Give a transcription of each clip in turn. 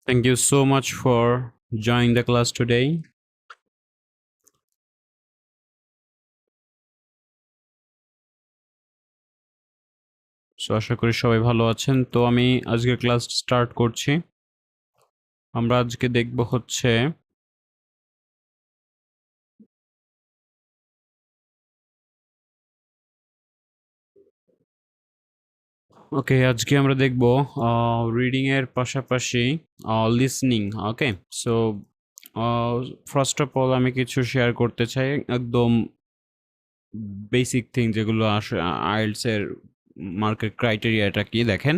Thank you so much for joining the class today. So আশা করি সবাই ভালো আছেন। তো আমি আজকে ক্লাস স্টার্ট করছি। আমরা আজকে দেখব হচ্ছে ওকে, আজকে আমরা দেখব রিডিং এর পাশাপাশি listening. Okay, so first of all আমি কিছু শেয়ার করতে চাই, একদম বেসিক থিং যেগুলো আসে আইএলটিএস এর মার্কেট ক্রাইটেরিয়াটা কি দেখেন।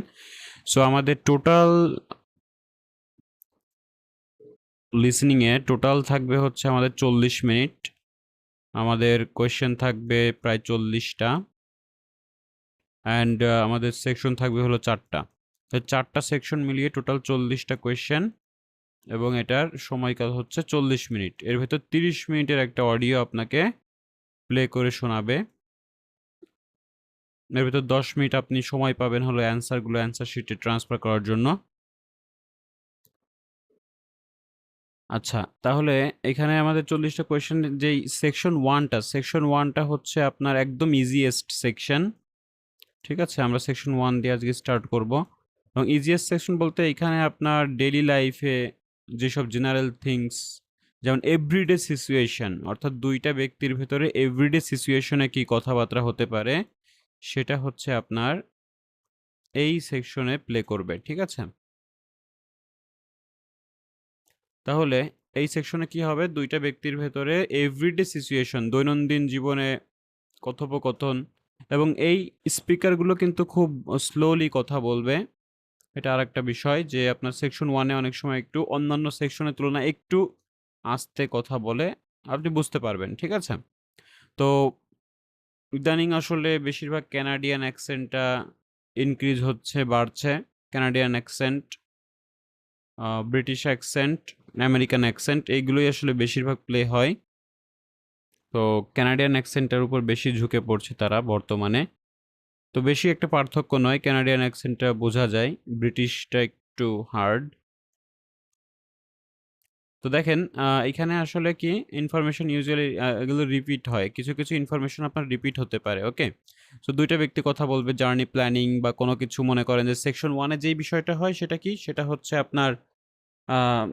সো আমাদের টোটাল লিসনিং এ টোটাল থাকবে হচ্ছে আমাদের 40 মিনিট। আমাদের কোয়েশ্চেন থাকবে প্রায় 40টা অ্যান্ড আমাদের সেকশন থাকবে হলো 4টা। তো 4টা সেকশন মিলিয়ে টোটাল 40টা কোয়েশ্চেন এবং এটার সময়কাল হচ্ছে 40 মিনিট। এর ভেতর 30 মিনিটের একটা অডিও আপনাকে প্লে করে শোনাবে। এর ভেতর 10 মিনিট আপনি সময় পাবেন হলো অ্যান্সার শিটে ট্রান্সফার করার জন্য। আচ্ছা, তাহলে এখানে আমাদের 40টা কোয়েশ্চেন, যেই সেকশন 1টা হচ্ছে আপনার একদম ইজিয়েস্ট সেকশন। ঠিক আছে, আমরা সেকশন 1 দিয়ে আজকে স্টার্ট করব। এবং ইজিয়েস্ট সেকশন বলতে এখানে আপনার ডেইলি লাইফে যেসব জেনারেল থিংস, যেমন এভরিডে সিচুয়েশন, অর্থাৎ দুইটা ব্যক্তির ভেতরে এভরিডে সিচুয়েশনে কি কথাবার্তা হতে পারে সেটা হচ্ছে আপনার এই সেকশনে প্লে করবে। ঠিক আছে, তাহলে এই সেকশনে কি হবে, দুইটা ব্যক্তির ভেতরে এভরিডে সিচুয়েশন, দৈনন্দিন জীবনে কথোপকথন, এবং এই স্পিকারগুলো কিন্তু খুব স্লোলি কথা বলবে। এটা আরেকটা বিষয় যে আপনার সেকশন 1 এ অনেক সময় একটু অন্যান্য সেকশনের তুলনায় একটু আস্তে কথা বলে, আপনি বুঝতে পারবেন। ঠিক আছে? তো ইদানিং আসলে বেশিরভাগ কানাডিয়ান অ্যাকসেন্টটা ইনক্রিজ হচ্ছে, বাড়ছে। Canadian accent, British accent, American accent, এইগুলোই আসলে বেশিরভাগ প্লে হয়। তো কানাডিয়ান অ্যাকসেন্টের উপর বেশি ঝুঁকে পড়ছে তারা বর্তমানে। তো বেশি একটা পার্থক্য নয়, কানাডিয়ান অ্যাকসেন্টটা বোঝা যায়, ব্রিটিশটা একটু হার্ড। তো দেখেন এখানে আসলে কি ইনফরমেশন ইউজুয়ালি এগুলো রিপিট হয়, কিছু কিছু ইনফরমেশন আপনার রিপিট হতে পারে। ওকে, সো দুইটা ব্যক্তি কথা বলবে জার্নি প্ল্যানিং বা কোনো কিছু, মনে করেন যে সেকশন 1 এ যেই বিষয়টা হয় সেটা কি, সেটা হচ্ছে আপনার আহ,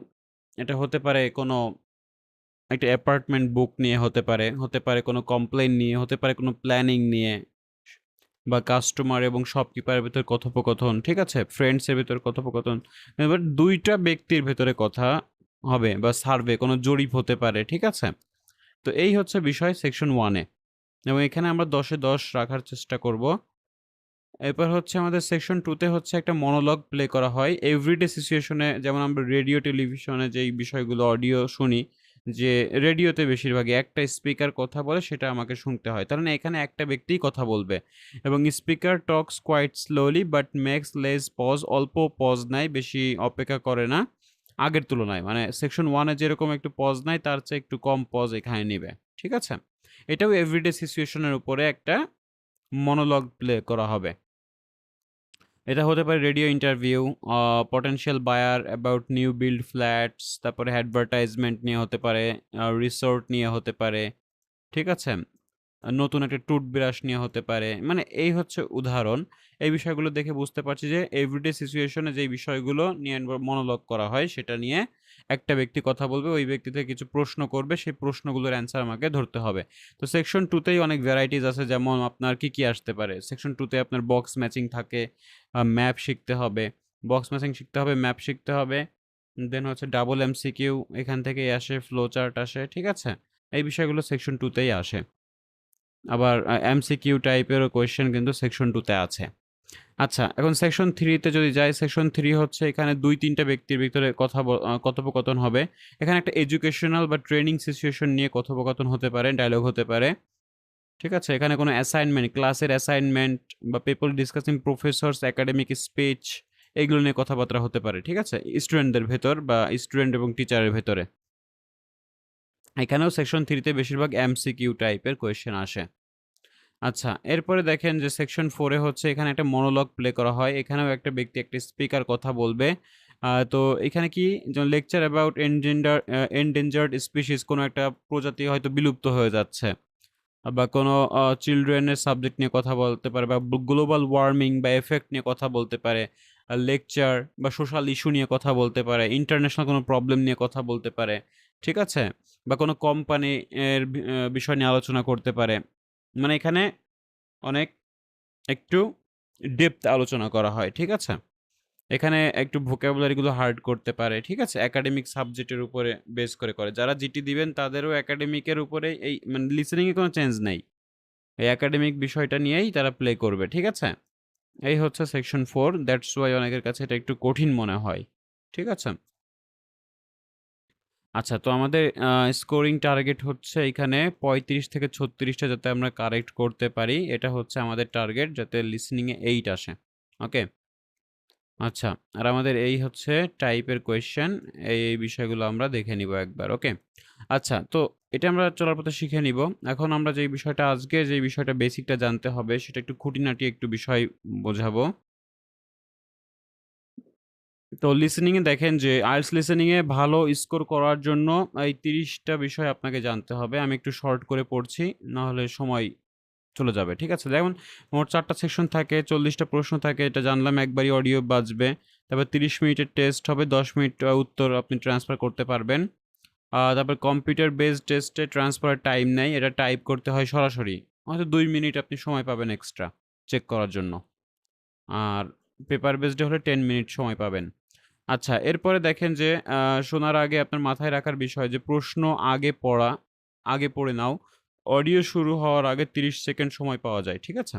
এটা হতে পারে কোনো একটা অ্যাপার্টমেন্ট বুক নিয়ে, হতে পারে কোনো কমপ্লেইন নিয়ে, হতে পারে কোনো প্ল্যানিং নিয়ে, বা কাস্টমার এবং শপকিপারের ভেতর কথোপকথন। ঠিক আছে, ফ্রেন্ডসের ভেতর কথোপকথন। এবার দুইটা ব্যক্তির ভেতরে কথা হবে, বা সার্ভে, কোনো জরিপ হতে পারে। ঠিক আছে, তো এই হচ্ছে বিষয় সেকশন 1 এ, এবং এখানে আমরা 10-এ 10 রাখার চেষ্টা করব। এরপর হচ্ছে আমাদের সেকশন 2 তে হচ্ছে একটা মনোলগ প্লে করা হয় এভরিডে সিচুয়েশনে। যেমন আমরা রেডিও টেলিভিশনে যেই বিষয়গুলো অডিও শুনি, যে রেডিওতে বেশিরভাগই একটা স্পিকার কথা বলে, সেটা আমাকে শুনতে হয়। তার মানে এখানে একটা ব্যক্তিই কথা বলবে, এবং speaker talks quite slowly but makes less pause, অল্প পজ নেয়, বেশি অপেক্ষা করে না আগের তুলনায়। মানে সেকশন 1 এ যেরকম একটু পজ নেয়, তার চেয়ে একটু কম পজ এখানে নিবে। ঠিক আছে, এটাও এভরিডে সিচুয়েশনের উপরে একটা মনোলগ প্লে করা হবে। এটা হতে পারে radio interview, potential buyer about new build flats, তারপরে অ্যাডভার্টাইজমেন্ট নিয়ে হতে পারে, রিসোর্ট নিয়ে হতে পারে। ঠিক আছে, নতুন একটা টুথব্রাশ নিয়ে হতে পারে। মানে এই হচ্ছে উদাহরণ। এই বিষয়গুলো দেখে বুঝতে পারছি যে এভরিডে সিচুয়েশনে যেই বিষয়গুলো নিয়ে মনোলগ করা হয় সেটা নিয়ে একটা ব্যক্তি কথা বলবে, ওই ব্যক্তি থেকে কিছু প্রশ্ন করবে, সেই প্রশ্নগুলোর অ্যান্সার আমাকে ধরতে হবে। তো সেকশন 2তেই অনেক ভ্যারাইটিস আছে, যেমন আপনার কি কি আসতে পারে। সেকশন 2তে আপনার বক্স ম্যাচিং থাকে, ম্যাপ শিখতে হবে, বক্স ম্যাচিং শিখতে হবে, ম্যাপ শিখতে হবে। দেন হচ্ছে ডাবল এমসিকিউ এখান থেকেই আসে, ফ্লো চার্ট আসে। ঠিক আছে, এই বিষয়গুলো সেকশন 2তেই আসে। আবার এমসিকিউ টাইপেরও কোয়েশ্চেন কিন্তু সেকশন 2তে আছে। আচ্ছা, এখন সেকশন 3তে যদি যাই, সেকশন 3 হচ্ছে এখানে 2-3টা ব্যক্তির ভিতরে কথোপকথন হবে। এখানে একটা এডুকেশনাল বা ট্রেনিং সিচুয়েশন নিয়ে কথোপকথন হতে পারে, ডায়লগ হতে পারে। ঠিক আছে, এখানে কোনো অ্যাসাইনমেন্ট, ক্লাসের অ্যাসাইনমেন্ট, বা people discussing professors academic speech, এগুলো নিয়ে কথাবার্তা হতে পারে। ঠিক আছে, স্টুডেন্টদের ভেতর বা স্টুডেন্ট এবং টিচারের ভেতরে। এখানেও সেকশন 3তে বেশিরভাগ এমসিকিউ টাইপের কোয়েশ্চেন আসে। আচ্ছা, এরপরে দেখেন যে সেকশন 4 এ হচ্ছে এখানে একটা মনোলগ প্লে করা হয়। এখানেও একটা ব্যক্তি, একটা স্পিকার কথা বলবে, তো এখানে কি যেমন লেকচার অ্যাবাউট এন্ডেঞ্জার্ড স্পিসিস, কোনো একটা প্রজাতি হয়তো বিলুপ্ত হয়ে যাচ্ছে, বা কোনো চিলড্রেনের সাবজেক্ট নিয়ে কথা বলতে পারে, বা গ্লোবাল ওয়ার্মিং বা এফেক্ট নিয়ে কথা বলতে পারে, লেকচার বা সোশ্যাল ইস্যু নিয়ে কথা বলতে পারে, ইন্টারন্যাশনাল কোনো প্রবলেম নিয়ে কথা বলতে পারে, ঠিক আছে? বা কোনো কোম্পানি এর বিষয় নিয়ে আলোচনা করতে পারে। মানে এখানে অনেক একটু ডেপথ আলোচনা করা হয়, ঠিক আছে? এখানে একটু ভোকাবুলারিগুলো হার্ড করতে পারে, ঠিক আছে? একাডেমিক সাবজেক্টের উপরে বেস করে। যারা জিটি দিবেন তাদেরও একাডেমিকের উপরে এই মানে লিসেনিংয়ে কোনো চেঞ্জ নাই। এই একাডেমিক বিষয়টা নিয়েই তারা প্লে করবে, ঠিক আছে? এই হচ্ছে সেকশন 4, দ্যাটস ওয়াই অনেকের কাছে এটা একটু কঠিন মনে হয়, ঠিক আছে? আচ্ছা, তো আমাদের স্কোরিং টার্গেট হচ্ছে এখানে 35 থেকে 36টা যাতে আমরা কারেক্ট করতে পারি, এটা হচ্ছে আমাদের টার্গেট, যাতে লিসেনিংয়ে 8 আসে। ওকে? আচ্ছা, আর আমাদের এই হচ্ছে টাইপের কোয়েশ্চেন, এই বিষয়গুলো আমরা দেখে নিব একবার। ওকে? আচ্ছা, তো এটা আমরা চলার পথে শিখে নিব। এখন আমরা যেই বিষয়টা আজকে যেই বিষয়টা বেসিকটা জানতে হবে সেটা একটু খুঁটিনাটি একটু বিষয় বোঝাবো। তো লিসেনিং এ দেখেন যে আইএলটিএস লিসেনিং এ ভালো স্কোর করার জন্য এই 30টা বিষয় আপনাকে জানতে হবে। আমি একটু শর্ট করে পড়ছি, না হলে সময় চলে যাবে। ঠিক আছে? যেমন মোট 4টা সেকশন থাকে, 40টা প্রশ্ন থাকে, এটা জানলাম, একবারই অডিও বাজবে। তারপর 30 মিনিটের টেস্ট হবে, 10 মিনিট উত্তর আপনি ট্রান্সফার করতে পারবেন। তারপর কম্পিউটার বেসড টেস্টে ট্রান্সফারের টাইম নেই, এটা টাইপ করতে হয় সরাসরি। হয়তো 2 মিনিট আপনি সময় পাবেন এক্সট্রা চেক করার জন্য। আর পেপার বেসডে হলে 10 মিনিট সময় পাবেন। আচ্ছা, এরপরে দেখেন যে শোনার আগে আপনার মাথায় রাখার বিষয় যে প্রশ্ন আগে পড়া, আগে পড়ে নাও। অডিও শুরু হওয়ার আগে 30 সেকেন্ড সময় পাওয়া যায়। ঠিক আছে?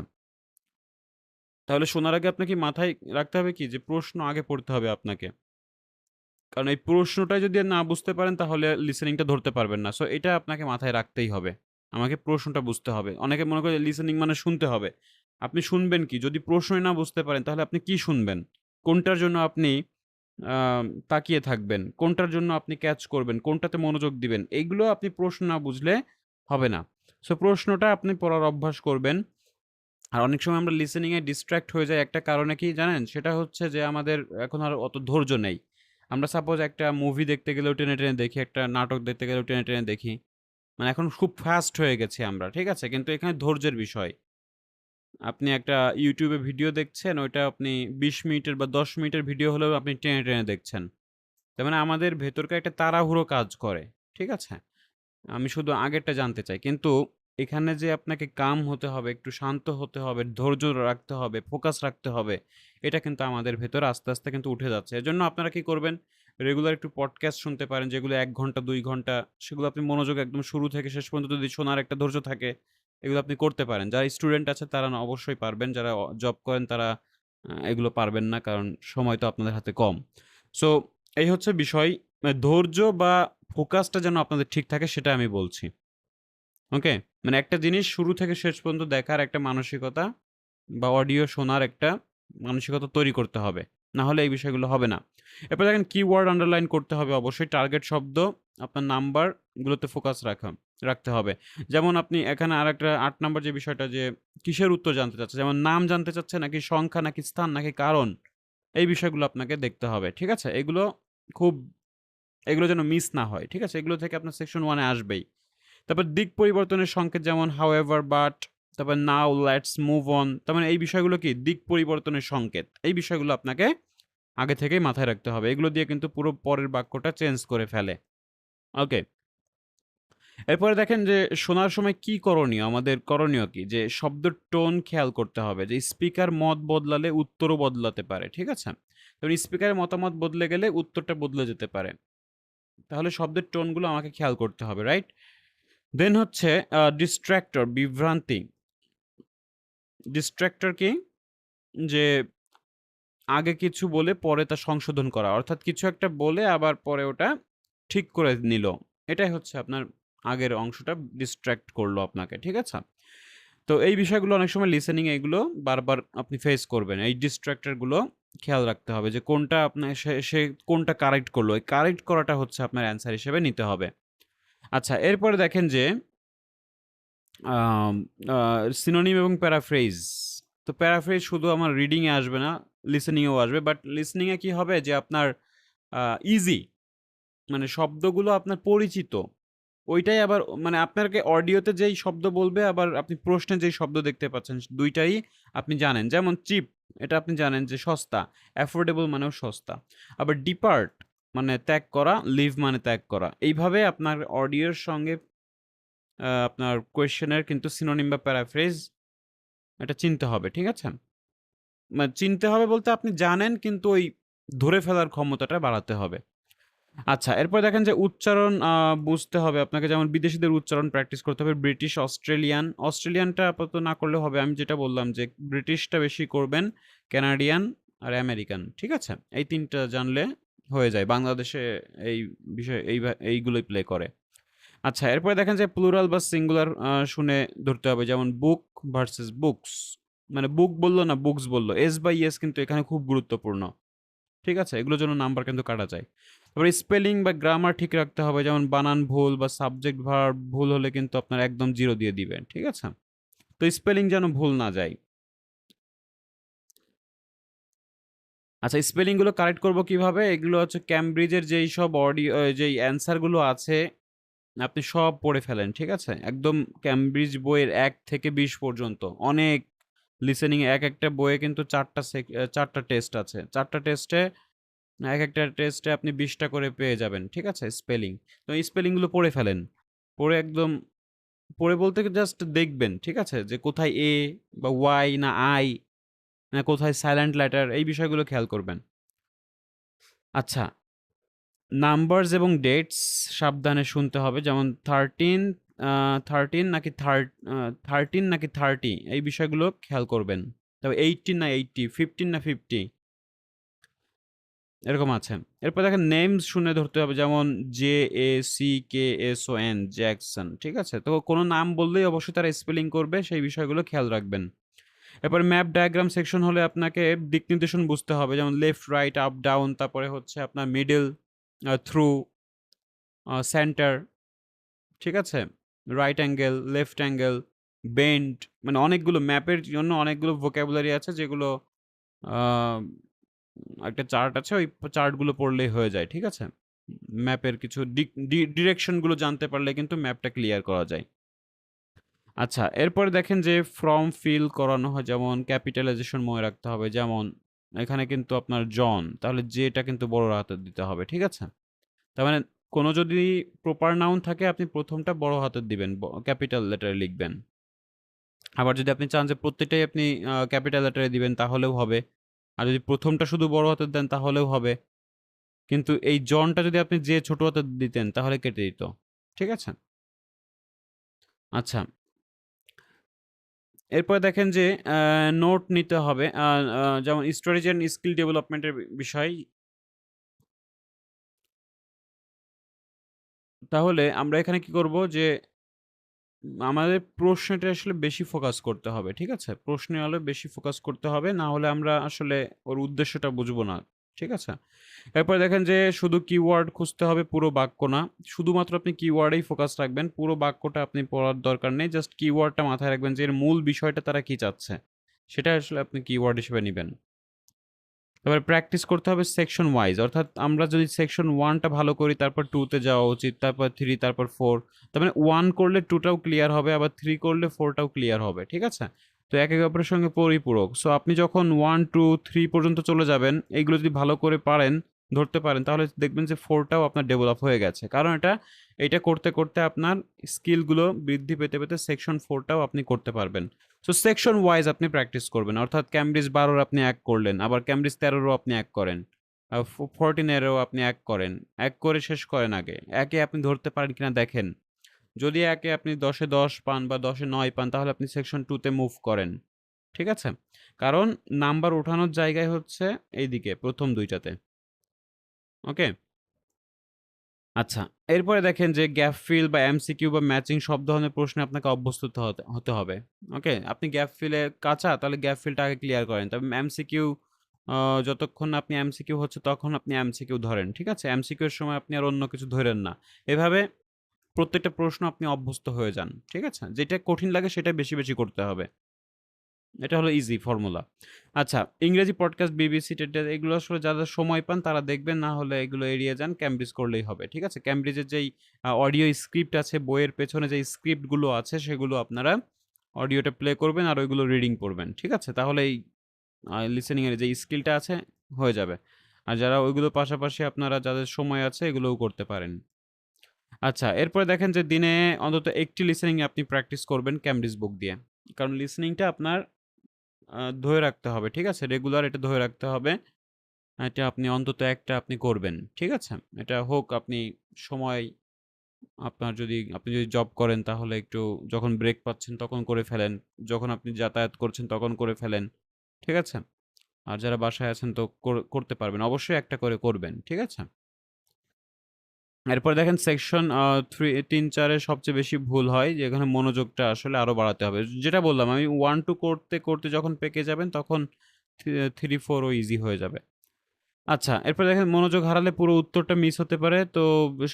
তাহলে শোনার আগে আপনাকে মাথায় রাখতে হবে কি যে প্রশ্ন আগে পড়তে হবে আপনাকে। কারণ এই প্রশ্নটা যদি না বুঝতে পারেন তাহলে লিসেনিংটা ধরতে পারবেন না। সো এটা আপনাকে মাথায় রাখতেই হবে। আমাকে প্রশ্নটা বুঝতে হবে। অনেকে মনে করে লিসেনিং মানে শুনতে হবে। আপনি শুনবেন কি? যদি প্রশ্নই না বুঝতে পারেন তাহলে আপনি কি শুনবেন? কোনটার জন্য আপনি তাকিয়ে থাকবেন? কোনটার জন্য আপনি ক্যাচ করবেন? কোনটাতে মনোযোগ দিবেন? এইগুলো আপনি প্রশ্ন না বুঝলে হবে না। সো প্রশ্নটা আপনি পড়ার অভ্যাস করবেন। আর অনেক সময় আমরা লিসেনিং এ ডিস্ট্রাক্ট হয়ে যাই একটা কারণে কি জানেন? সেটা হচ্ছে যে আমাদের এখন আর অত ধৈর্য নেই। আমরা সাপোজ একটা মুভি দেখতে গেলেও টেনে দেখি, একটা নাটক দেখতে গেলেও টেনে দেখি। মানে এখন খুব ফাস্ট হয়ে গেছি আমরা। ঠিক আছে? কিন্তু এখানে ধৈর্যের বিষয়। আপনি একটা YouTube এ ভিডিও দেখছেন, ওইটা আপনি 20 মিনিটের বা 10 মিনিটের ভিডিও হলেও আপনি টেনে দেখছেন। তার মানে আমাদের ভেতরকার একটা তাড়াহুড়ো কাজ করে। ঠিক আছে? আমি শুধু আগেরটা জানতে চাই। কিন্তু এখানে যে আপনাকে calm হতে হবে, একটু শান্ত হতে হবে, ধৈর্য রাখতে হবে, ফোকাস রাখতে হবে, এটা কিন্তু আমাদের ভেতরে আস্তে কিন্তু উঠে যাচ্ছে। এজন্য আপনারা কি করবেন? রেগুলার একটু পডকাস্ট শুনতে পারেন, যেগুলো ১ ঘন্টা, ২ ঘন্টা, সেগুলো আপনি মনোযোগ একদম শুরু থেকে শেষ পর্যন্ত যদি শোনার একটা ধৈর্য থাকে, এগুলো আপনি করতে পারেন। যারা স্টুডেন্ট আছে তারা না অবশ্যই পারবেন। যারা জব করেন তারা এগুলো পারবেন না। কারণ সময় তো আপনাদের হাতে কম। সো এই হচ্ছে বিষয়। ধৈর্য বা ফোকাসটা যেন আপনাদের ঠিক থাকে সেটা আমি বলছি। ওকে? মানে একটা জিনিস শুরু থেকে শেষ পর্যন্ত দেখার একটা মানসিকতা বা অডিও শোনার একটা মানসিকতা তৈরি করতে হবে। না হলে এই বিষয়গুলো হবে না। এরপর দেখেন কিওয়ার্ড আন্ডারলাইন করতে হবে অবশ্যই। টার্গেট শব্দ, আপনার নাম্বার গুলোতে ফোকাস রাখতে হবে। যেমন আপনি এখানে আরেকটা ৮ নাম্বার যে বিষয়টা যে কিসের উত্তর জানতে চাচ্ছে, যেমন নাম জানতে চাচ্ছে নাকি সংখ্যা নাকি স্থান নাকি কারণ, এই বিষয়গুলো আপনাকে দেখতে হবে। ঠিক আছে? খুব এগুলো যেন মিস না হয়। ঠিক আছে? এগুলো থেকে আপনার সেকশন 1 এ আসবেই। তারপর দিক পরিবর্তনের সংকেত যেমন however, but, তারপর now, let's move on। তার মানে এই বিষয়গুলো কি? দিক পরিবর্তনের সংকেত। এই বিষয়গুলো আপনাকে আগে থেকেই মাথায় রাখতে হবে। এগুলো দিয়ে কিন্তু পুরো পরের বাক্যটা চেঞ্জ করে ফেলে। ওকে। এরপরে দেখেন যে শোনার সময় কি করণীয়? আমাদের করণীয় কি? যে শব্দের টোন খেয়াল করতে হবে। যে স্পিকার মত বদলালে উত্তরও বদলাতে পারে। ঠিক আছে? যেমন স্পিকারের মতামত বদলে গেলে উত্তরটা বদলে যেতে পারে। তাহলে শব্দের টোনগুলো আমাকে খেয়াল করতে হবে, রাইট? দেন হচ্ছে ডিস্ট্রাক্টর, বিভ্রান্তি। ডিস্ট্রাক্টর কি? যে আগে কিছু বলে পরে তা সংশোধন করা। অর্থাৎ কিছু একটা বলে আবার পরে ওটা ঠিক করে নিল। এটাই হচ্ছে আপনার আগের অংশটা ডিস্ট্রাক্ট করলো আপনাকে। ঠিক আছে? তো এই বিষয়গুলো অনেক সময় লিসেনিং এ এগুলো বারবার আপনি ফেস করবেন। এই ডিস্ট্রাক্টর গুলো খেয়াল রাখতে হবে যে কোনটা আপনার সে কোনটা কারেক্ট করলো। এই কারেক্ট করাটা হচ্ছে আপনার অ্যান্সার হিসেবে নিতে হবে। আচ্ছা, এরপরে দেখেন যে আম আ সিনোনিম এবং প্যারাফ্রেজ। তো প্যারাফ্রেজ শুধু আমার রিডিং এ আসবে না, লিসেনিং এও আসবে। বাট লিসেনিং এ কি হবে যে আপনার ইজি, মানে শব্দগুলো আপনার পরিচিত। ওইটাই আবার মানে আপনাকে অডিওতে যেই শব্দ বলবে, আবার আপনি প্রশ্নে যেই শব্দ দেখতে পাচ্ছেন, ২ টাই আপনি জানেন। যেমন চিপ, এটা আপনি জানেন যে সস্তা। অ্যাফোর্ডেবল মানেও সস্তা। আবার ডিপার্ট মানে ত্যাগ করা, লিভ মানে ত্যাগ করা। এইভাবে আপনার অডিওর সঙ্গে আপনার কোয়েশ্চেনের কিন্তু সিনোনিম বা প্যারাফ্রেজ এটা চিনতে হবে। ঠিক আছে? মানে চিনতে হবে বলতে আপনি জানেন, কিন্তু ওই ধরে ফেলার ক্ষমতাটা বাড়াতে হবে। আচ্ছা, এরপর দেখেন যে উচ্চারণ বুঝতে হবে আপনাকে। যেমন বিদেশীদের উচ্চারণ প্র্যাকটিস করতে হবে। British, Australian. অস্ট্রেলিয়ানটা আপাতত না করলেও হবে। আমি যেটা বললাম যে ব্রিটিশটা বেশি করবেন, কানাডিয়ান আর আমেরিকান। ঠিক আছে? এই ৩ টা জানলে হয়ে যায়। বাংলাদেশে এই বিষয় এইগুলোই প্লে করে। আচ্ছা, এরপরে দেখেন যে প্লুরাল বা সিঙ্গুলার শুনে ধরতে হবে। যেমন বুক ভার্সেস বুকস। মানে বুক বলল না বুকস বলল। এস বাই এস কিন্তু এখানে খুব গুরুত্বপূর্ণ। ঠিক আছে? এগুলোর জন্য নাম্বার কিন্তু কাটা যায়। তারপরে স্পেলিং বা গ্রামার ঠিক রাখতে হবে। যেমন বানান ভুল বা সাবজেক্ট ভার্ব ভুল হলে কিন্তু আপনার একদম 0 দিয়ে দিবেন। ঠিক আছে? তো স্পেলিং যেন ভুল না যায়। আচ্ছা, স্পেলিং গুলো কারেক্ট করব কিভাবে? এগুলো হচ্ছে ক্যামব্রিজের যেই সব অডিও যেই অ্যান্সার গুলো আছে আপনি সব পড়ে ফেলেন। ঠিক আছে? একদম ক্যামব্রিজ বইয়ের ১ থেকে ২০ পর্যন্ত। অনেক লিসেনিং এ একেকটা বইয়ে কিন্তু ৪ টা টেস্ট আছে। ৪ টা টেস্টে একেকটা টেস্টে আপনি ২০ টা করে পেয়ে যাবেন। ঠিক আছে? স্পেলিং। তো এই স্পেলিং গুলো পড়ে ফেলেন। পড়ে একদম পড়ে বলতে কি জাস্ট দেখবেন। ঠিক আছে? যে কোথায় এ বা ওয়াই না আই না কোথায় সাইলেন্ট লেটার, এই বিষয়গুলো খেয়াল করবেন। আচ্ছা, নাম্বারস এবং ডেটস সাবধানে শুনতে হবে। যেমন 13 নাকি 13 নাকি 30, এই বিষয়গুলো খেয়াল করবেন। তবে 18 না 80, 15 না 50, এরকম আছে। এরপর দেখেন নেমস শুনে ধরতে হবে। যেমন JACKSON, জ্যাকসন। ঠিক আছে? তো কোনো নাম বললেই অবশ্যই তারা স্পেলিং করবে, সেই বিষয়গুলো খেয়াল রাখবেন। এরপর ম্যাপ ডায়াগ্রাম সেকশন হলে আপনাকে দিক নির্দেশন বুঝতে হবে। যেমন লেফট, রাইট, আপ, ডাউন, তারপরে হচ্ছে আপনার মিডল, থ্রু, সেন্টার। ঠিক আছে? Right angle, left angle, bend, মানে অনেকগুলো ম্যাপের জন্য অনেকগুলো ভোকাবুলারি আছে যেগুলো আ একটা চার্ট আছে, ওই চার্টগুলো পড়লেই হয়ে যায়। ঠিক আছে? ম্যাপের কিছু ডিরেকশন গুলো জানতে পারলে কিন্তু ম্যাপটা ক্লিয়ার করা যায়। আচ্ছা, এরপরে দেখেন যে ফর্ম ফিল করানো হয়। যেমন ক্যাপিটালাইজেশন মনে রাখতে হবে। যেমন এখানে কিন্তু আপনার জন, তাহলে যেটা কিন্তু বড় হাতের দিতে হবে। ঠিক আছে? তার মানে কোনো যদি প্রপার নাউন থাকে আপনি ১ম টা বড় হাতের দিবেন, ক্যাপিটাল লেটারে লিখবেন। আবার যদি আপনি চান যে প্রত্যেকটাই আপনি ক্যাপিটাল লেটারে দিবেন তাহলেও হবে। আর যদি ১ম টা শুধু বড় হাতের দেন তাহলেও হবে। কিন্তু এই জনটা যদি আপনি যে ছোট হাতের দিতেন তাহলে কেটে দিত। ঠিক আছে? আচ্ছা, এরপরে দেখেন যে নোট নিতে হবে। যেমন স্টোরেজ অ্যান্ড স্কিল ডেভেলপমেন্টের বিষয়। তাহলে আমরা এখানে কি করব যে আমাদের প্রশ্নটা আসলে বেশি ফোকাস করতে হবে। ঠিক আছে? প্রশ্নে হলে বেশি ফোকাস করতে হবে। না হলে আমরা আসলে ওর উদ্দেশ্যটা বুঝবো না। ঠিক আছে? এরপরে দেখেন যে শুধু কিওয়ার্ড খুঁজতে হবে, পুরো বাক্য না। শুধুমাত্র আপনি কিওয়ার্ডেই ফোকাস রাখবেন। পুরো বাক্যটা আপনি পড়ার দরকার নেই। জাস্ট কিওয়ার্ডটা মাথায় রাখবেন যে এর মূল বিষয়টা তারা কি চাচ্ছে। সেটা আসলে আপনি কিওয়ার্ড হিসেবে নিবেন। এবার প্র্যাকটিস করতে হবে সেকশন ওয়াইজ। অর্থাৎ আমরা যদি সেকশন 1 টা ভালো করি তারপর 2 তে যাওয়া উচিত, তারপর 3, তারপর 4। তার মানে 1 করলে 2 টাও ক্লিয়ার হবে, আবার 3 করলে 4 টাও ক্লিয়ার হবে। ঠিক আছে? তো একে অপরের সঙ্গে পরিপূরক। সো আপনি যখন 1, 2, 3 পর্যন্ত চলে যাবেন, এইগুলো যদি ভালো করে পারেন, ধরতে পারেন, তাহলে দেখবেন যে 4 টাও আপনার ডেভেলপ হয়ে গেছে। কারণ এটা করতে, করতে আপনার স্কিলগুলো বৃদ্ধি পেতে, পেতে সেকশন 4 টাও আপনি করতে পারবেন। সো সেকশন ওয়াইজ আপনি প্র্যাকটিস করবেন। অর্থাৎ ক্যামব্রিজ ১২ র আপনি ১ করলেন, আবার ক্যামব্রিজ ১৩ রও আপনি ১ করেন, 14 এরও আপনি ১ করেন। ১ করে শেষ করেন আগে। একে আপনি ধরতে পারেন কিনা দেখেন। যদি একে আপনি ১০ এ ১০ পান বা ১০ এ ৯ পান তাহলে আপনি সেকশন 2 তে মুভ করেন। ঠিক আছে? কারণ নাম্বার ওঠানোর জায়গায় হচ্ছে এইদিকে ১ম ২ টাতে। ওকে? আচ্ছা, এরপরে দেখেন যে গ্যাপ ফিল বা এমসিকিউ বা ম্যাচিং সব ধরনের প্রশ্নে আপনাকে অভ্যস্ত হতে হতে হবে। ওকে? আপনি গ্যাপ ফিলে কাঁচা, তাহলে গ্যাপ ফিলটা আগে ক্লিয়ার করেন। তবে এমসিকিউ যতক্ষণ না আপনি এমসিকিউ হচ্ছে তখন আপনি এমসিকিউ ধরেন। ঠিক আছে? এমসিকিউ এর সময় আপনি আর অন্য কিছু ধইরেন না। এভাবে প্রত্যেকটা প্রশ্ন আপনি অভ্যস্ত হয়ে যান। ঠিক আছে? যেটা কঠিন লাগে সেটা বেশি, বেশি করতে হবে। এটা হলো ইজি ফর্মুলা। আচ্ছা, ইংরেজি পডকাস্ট, বিবিসি, টেড এগুলো আসলে যারা সময় পান তারা দেখবেন, না হলে এগুলো এড়িয়ে যান। ক্যামব্রিজ করলেই হবে। ঠিক আছে? ক্যামব্রিজের যেই অডিও স্ক্রিপ্ট আছে, বইয়ের পেছনে যেই স্ক্রিপ্টগুলো আছে সেগুলো আপনারা অডিওটা প্লে করবেন আর ওইগুলো রিডিং পড়বেন। ঠিক আছে? তাহলেই লিসেনিং এর যে স্কিলটা আছে হয়ে যাবে। আর যারা ওইগুলো পাশাপাশি আপনারা যাদের সময় আছে এগুলোও করতে পারেন। আচ্ছা, এরপরে দেখেন যে দিনে অন্তত একটি লিসেনিং আপনি প্র্যাকটিস করবেন ক্যামব্রিজ বুক দিয়ে। কারণ লিসেনিংটা আপনার ধরে রাখতে হবে। ঠিক আছে? রেগুলার এটা ধরে রাখতে হবে। এটা আপনি অন্তত একটা আপনি করবেন। ঠিক আছে? এটা হোক আপনি সময় আপনি যদি জব করেন তাহলে একটু যখন ব্রেক পাচ্ছেন তখন করে ফেলেন। যখন আপনি যাতায়াত করছেন তখন করে ফেলেন। ঠিক আছে? আর যারা বাসায় আছেন তো করতে পারবেন। অবশ্যই একটা করে করবেন। ঠিক আছে? এরপর দেখেন সেকশন ৩-৪ এ সবচেয়ে বেশি ভুল হয় যে এখানে মনোযোগটা আসলে আরো বাড়াতে হবে। যেটা বললাম আমি 1-2 করতে যখন পেকে যাবেন তখন 3-4 ও ইজি হয়ে যাবে। আচ্ছা, এরপর দেখেন মনোযোগ হারালে পুরো উত্তরটা মিস হতে পারে। তো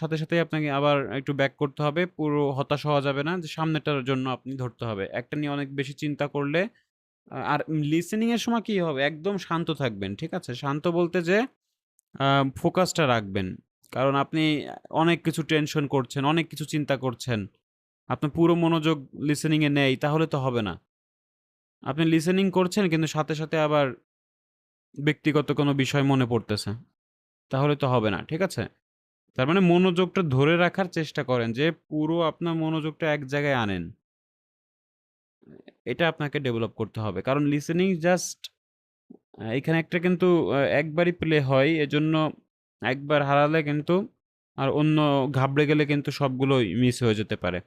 সাথেই আপনাকে আবার একটু ব্যাক করতে হবে। পুরো হতাশ হওয়া যাবে না যে সামনেরটার জন্য আপনি ধরতে হবে। একটা নিয়ে অনেক বেশি চিন্তা করলে আর লিসেনিং এর সময় কি হবে? একদম শান্ত থাকবেন। ঠিক আছে? শান্ত বলতে যে আ ফোকাসটা রাখবেন। কারণ আপনি অনেক কিছু টেনশন করছেন, অনেক কিছু চিন্তা করছেন। আপনার পুরো মনোযোগ লিসেনিং এ নেই, তাহলে তো হবে না। আপনি লিসেনিং করছেন কিন্তু সাথে আবার ব্যক্তিগত কোনো বিষয় মনে পড়তেছে। তাহলে তো হবে না। ঠিক আছে? তার মানে মনোযোগটা ধরে রাখার চেষ্টা করেন যে পুরো আপনার মনোযোগটা এক জায়গায় আনেন। এটা আপনাকে ডেভেলপ করতে হবে। কারণ লিসেনিং জাস্ট এখানে একটা কিন্তু একবারই প্লে হয়। এজন্য একবার হারালে কিন্তু আর অন্য ঘাবড়ে গেলে কিন্তু সবগুলোই মিস হয়ে যেতে পারে।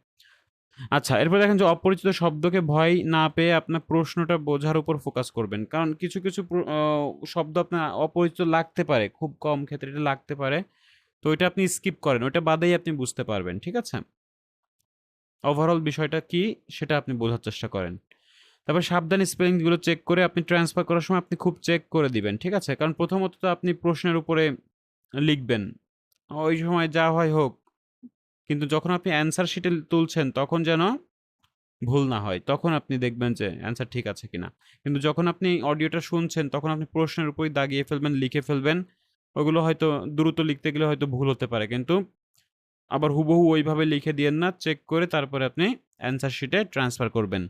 আচ্ছা, এরপর দেখেন যে অপরিচিত শব্দকে ভয় না পেয়ে আপনার প্রশ্নটা বোঝার উপর ফোকাস করবেন। কারণ কিছু শব্দ আপনার অপরিচিত লাগতে পারে। খুব কম ক্ষেত্রে এটা লাগতে পারে। তো ওইটা আপনি স্কিপ করেন। ওইটা বাদেই আপনি বুঝতে পারবেন। ঠিক আছে? ওভারঅল বিষয়টা কি সেটা আপনি বোঝার চেষ্টা করেন। তারপর সাবধানে স্পেলিং গুলো চেক করে আপনি ট্রান্সফার করার সময় আপনি খুব চেক করে দিবেন। ঠিক আছে? কারণ প্রথমত তো আপনি প্রশ্নের উপরে লিখবেন। ওই সময় যা হয় হোক। কিন্তু যখন আপনি অ্যান্সার শিটে তুলছেন তখন যেন ভুল না হয়। তখন আপনি দেখবেন যে অ্যান্সার ঠিক আছে কিনা। কিন্তু যখন আপনি অডিওটা শুনছেন তখন আপনি প্রশ্নের উপরেই দাগিয়ে ফেলবেন, লিখে ফেলবেন। ওগুলো হয়তো দ্রুত লিখতে গেলে হয়তো ভুল হতে পারে। কিন্তু আবার হুবহু ওইভাবে লিখে দিয়েন না। চেক করে তারপরে আপনি অ্যান্সার শিটে ট্রান্সফার করবেন।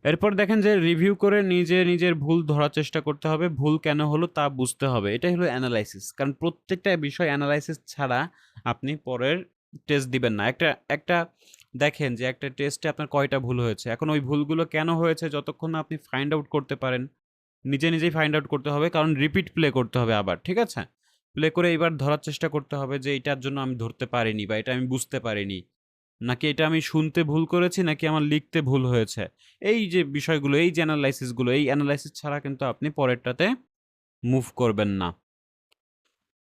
এরপর দেখেন যে রিভিউ করে নিজের ভুল ধরার চেষ্টা করতে হবে। ভুল কেন হলো তা বুঝতে হবে। এটাই হলো এনালাইসিস। কারণ প্রত্যেকটা বিষয় এনালাইসিস ছাড়া আপনি পরের টেস্ট দিবেন না। একটা দেখেন যে একটা টেস্টে আপনার কয়টা ভুল হয়েছে। এখন ওই ভুলগুলো কেন হয়েছে যতক্ষণ না আপনি ফাইন্ড আউট করতে পারেন, নিজেই ফাইন্ড আউট করতে হবে। কারণ রিপিট প্লে করতে হবে আবার। ঠিক আছে? প্লে করে এবার ধরার চেষ্টা করতে হবে যে এইটার জন্য আমি ধরতে পারিনি বা এটা আমি বুঝতে পারিনি। নাকি এটা আমি শুনতে ভুল করেছি নাকি আমার লিখতে ভুল হয়েছে। এই যে বিষয়গুলো, এই যে এনালাইসিস গুলো, এই এনালাইসিস ছাড়া কিন্তু আপনি পরেরটাতে মুভ করবেন না।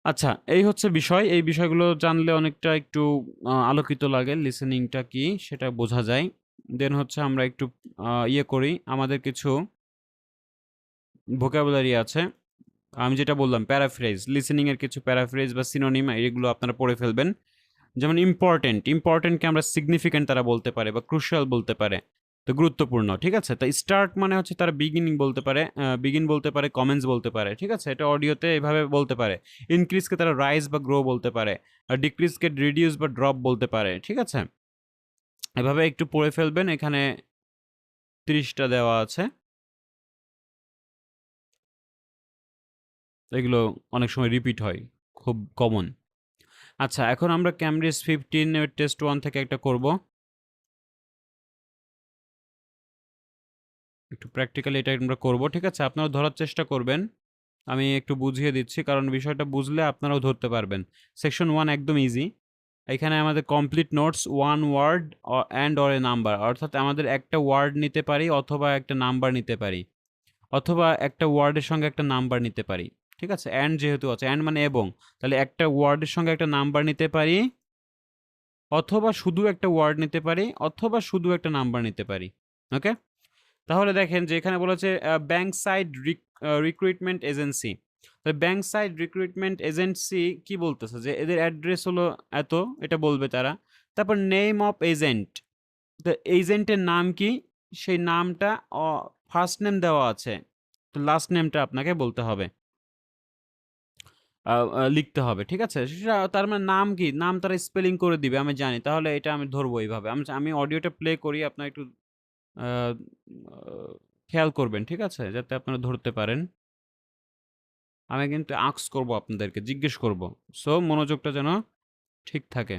আচ্ছা, এই হচ্ছে বিষয়। এই বিষয়গুলো জানলে অনেকটা একটু আলোকিত লাগে। লিসেনিংটা কি সেটা বোঝা যায়। দেন হচ্ছে আমরা একটু ইয়ে করি। আমাদের কিছু ভোকাবুলারি আছে। আমি যেটা বললাম প্যারাফ্রেজ, লিসেনিং এর কিছু প্যারাফ্রেজ বা সিনোনিম এগুলো আপনারা পড়ে ফেলবেন। যেমন ইম্পোর্টেন্টকে আমরা সিগনিফিক্যান্ট তারা বলতে পারে বা ক্রুশিয়াল বলতে পারে। তো গুরুত্বপূর্ণ, ঠিক আছে? তো স্টার্ট মানে হচ্ছে তারা বিগিন বলতে পারে, কমেন্স বলতে পারে। ঠিক আছে? এটা অডিওতে এভাবে বলতে পারে। ইনক্রিজকে তারা রাইজ বা গ্রো বলতে পারে। আর ডিক্রিজকে রিডিউস বা ড্রপ বলতে পারে। ঠিক আছে? এভাবে একটু পড়ে ফেলবেন। এখানে ৩০ টা দেওয়া আছে। এগুলো অনেক সময় রিপিট হয়। খুব কমন। আচ্ছা, এখন আমরা ক্যামব্রিজ 15 এর টেস্ট 1 থেকে একটা করব। একটু প্র্যাকটিক্যালি এটা আমরা করব। ঠিক আছে? আপনারাও ধরার চেষ্টা করবেন। আমি একটু বুঝিয়ে দিচ্ছি কারণ বিষয়টা বুঝলে আপনারাও ধরতে পারবেন। সেকশন 1 একদম ইজি। এখানে আমাদের complete notes 1 word or a number, অর্থাৎ আমাদের একটা ওয়ার্ড নিতে পারি অথবা একটা নাম্বার নিতে পারি। অথবা একটা ওয়ার্ডের সঙ্গে একটা নাম্বার নিতে পারি। ঠিক আছে? অ্যান্ড যেহেতু আছে, অ্যান্ড মানে এবং। তাহলে একটা ওয়ার্ডের সঙ্গে একটা নাম্বার নিতে পারি অথবা শুধু একটা ওয়ার্ড নিতে পারি অথবা শুধু একটা নাম্বার নিতে পারি। ওকে? তাহলে দেখেন যে এখানে বলেছে ব্যাংক সাইড রিক্রুটমেন্ট এজেন্সি। তো ব্যাংক সাইড রিক্রুটমেন্ট এজেন্সি কি বলতেছে যে এদের অ্যাড্রেস হলো এত, এটা বলবে তারা। তারপর নেম অফ এজেন্ট, তো এজেন্টের নাম কি? সেই নামটা ফার্স্ট নেম দেওয়া আছে, তো লাস্ট নেমটা আপনাকে বলতে হবে, লিখতে হবে, ঠিক আছে? সেটা তার মানে নাম কি? নাম তারা স্পেলিং করে দিবে আমি জানি। তাহলে এটা আমি ধরবো এইভাবে। আমি অডিওটা প্লে করি, আপনারা একটু আ আ খেয়াল করবেন, ঠিক আছে? যাতে আপনারা ধরতে পারেন। আমি কিন্তু আস্ক করব আপনাদেরকে, জিজ্ঞেস করব। সো মনোযোগটা যেন ঠিক থাকে।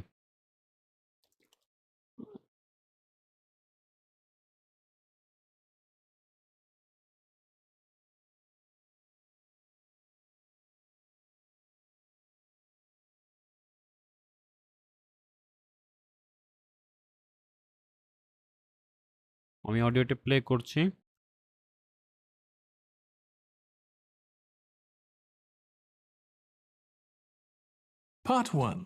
আমি অডিওটা প্লে করছি। Part 1.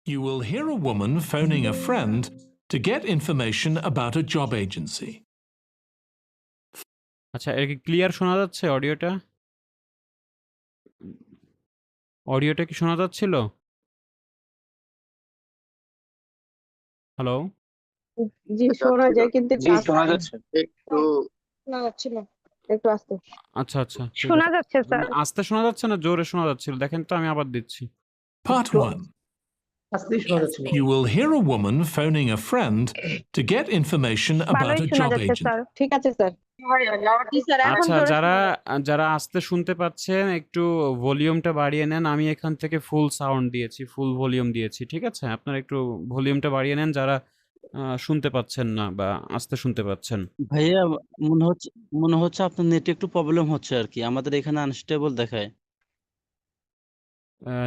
You will hear a woman phoning a friend to get information about a job agency. আচ্ছা, এর কি ক্লিয়ার শোনা যাচ্ছে অডিওটা? অডিওটা কি শোনা যাচ্ছিল? হ্যালো? জি শোনা যায় কিন্তু একটু জি আস্তে শোনা যাচ্ছে একটু শোনা যাচ্ছিল, একটু আস্তে। আচ্ছা, আচ্ছা, ঠিক শোনা আছে। যাচ্ছে স্যার। আস্তে শোনা যাচ্ছে না জোরে শোনা যাচ্ছিল? দেখেন তো, আমি আবার দিচ্ছি। Part 1. আস্তেই শোনা যাচ্ছে। You will hear a woman phoning a friend to get information about ভালোই a শোনা job যাচ্ছে agency. স্যার। ঠিক আছে স্যার। জি স্যার, এখন আচ্ছা, জোরে যারা শোনা যাচ্ছে। যারা আস্তে শুনতে পাচ্ছেন একটু ভলিউমটা বাড়িয়ে নেন। আমি এখান থেকে ফুল সাউন্ড দিয়েছি, ফুল ভলিউম দিয়েছি, ঠিক আছে? আপনারা একটু ভলিউমটা বাড়িয়ে নেন যারা শুনতে পাচ্ছেন না বা আস্তে শুনতে পাচ্ছেন। ভাইয়া মনে হচ্ছে আপনার নেটে একটু প্রবলেম হচ্ছে আর কি, আমাদের এখানে আনস্টেবল দেখায়।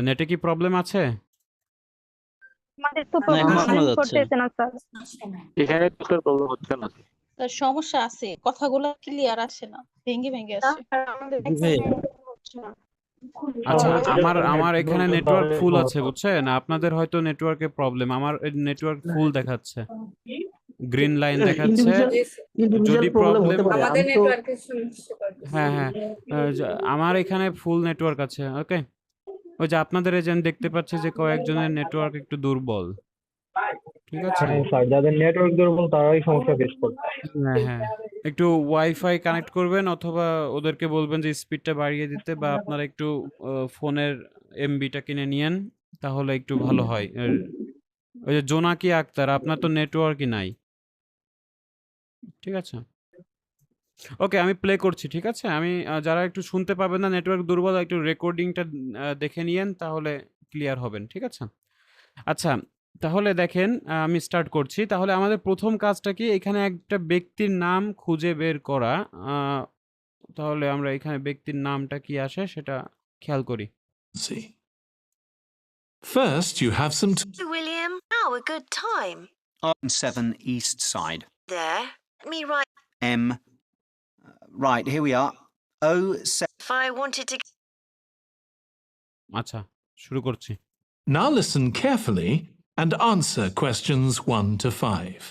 নেটে কি প্রবলেম আছে? আমাদের তো না, এখন শোনা প্রবলেম যাচ্ছে। করতেছে না স্যার। এখানে তো স্যার প্রবলেম হচ্ছে না। তার সমস্যা আছে, কথাগুলো ক্লিয়ার আসে না, ভেঙে ভেঙে আসে। স্যার, আমাদের জি ভাইয়া। হচ্ছে না। আচ্ছা, আমার এখানে নেটওয়ার্ক ফুল আছে, বুঝছেন? আপনাদের হয়তো নেটওয়ার্কে প্রবলেম। আমার নেটওয়ার্ক ফুল দেখাচ্ছে, গ্রিন লাইন দেখাচ্ছে। যদি প্রবলেম, আমাদের নেটওয়ার্কের সমস্যা হ্যাঁ, হ্যাঁ, আমার এখানে ফুল নেটওয়ার্ক আছে, ওকে? ওই যে আপনাদের এজেন্ট দেখতে পাচ্ছে যে কয়েকজনের নেটওয়ার্ক একটু দুর্বল, ঠিক আছে? স্যার যাদের নেটওয়ার্ক দুর্বল তারাই সমস্যা ফেস করছে। হ্যাঁ, হ্যাঁ, একটু ওয়াইফাই কানেক্ট করবেন অথবা ওদেরকে বলবেন যে স্পিডটা বাড়িয়ে দিতে, বা আপনারা একটু ফোনের এমবিটা কিনে নিয়েন, তাহলে একটু ভালো হয়। ওই যে জোনাকি আক্তার, আপনার তো নেটওয়ার্কই নাই, ঠিক আছে? ওকে, আমি প্লে করছি, ঠিক আছে? আমি যারা একটু শুনতে পাবেন না, নেটওয়ার্ক দুর্বল, একটু রেকর্ডিংটা দেখে নিয়েন, তাহলে ক্লিয়ার হবেন, ঠিক আছে? আচ্ছা, তাহলে দেখেন, আমি স্টার্ট করছি। তাহলে আমাদের প্রথম কাজটা কি? এখানে একটা ব্যক্তির নাম খুঁজে বের করা। তাহলে আমরা এখানে ব্যক্তির নামটা কি আসে সেটা খেয়াল করি। First, you have some William, now a good time. 7 East Side. There. Let me write M. Right, here we are. 07. if I wanted to. আচ্ছা, শুরু করছি। Now listen carefully and answer questions 1 to 5.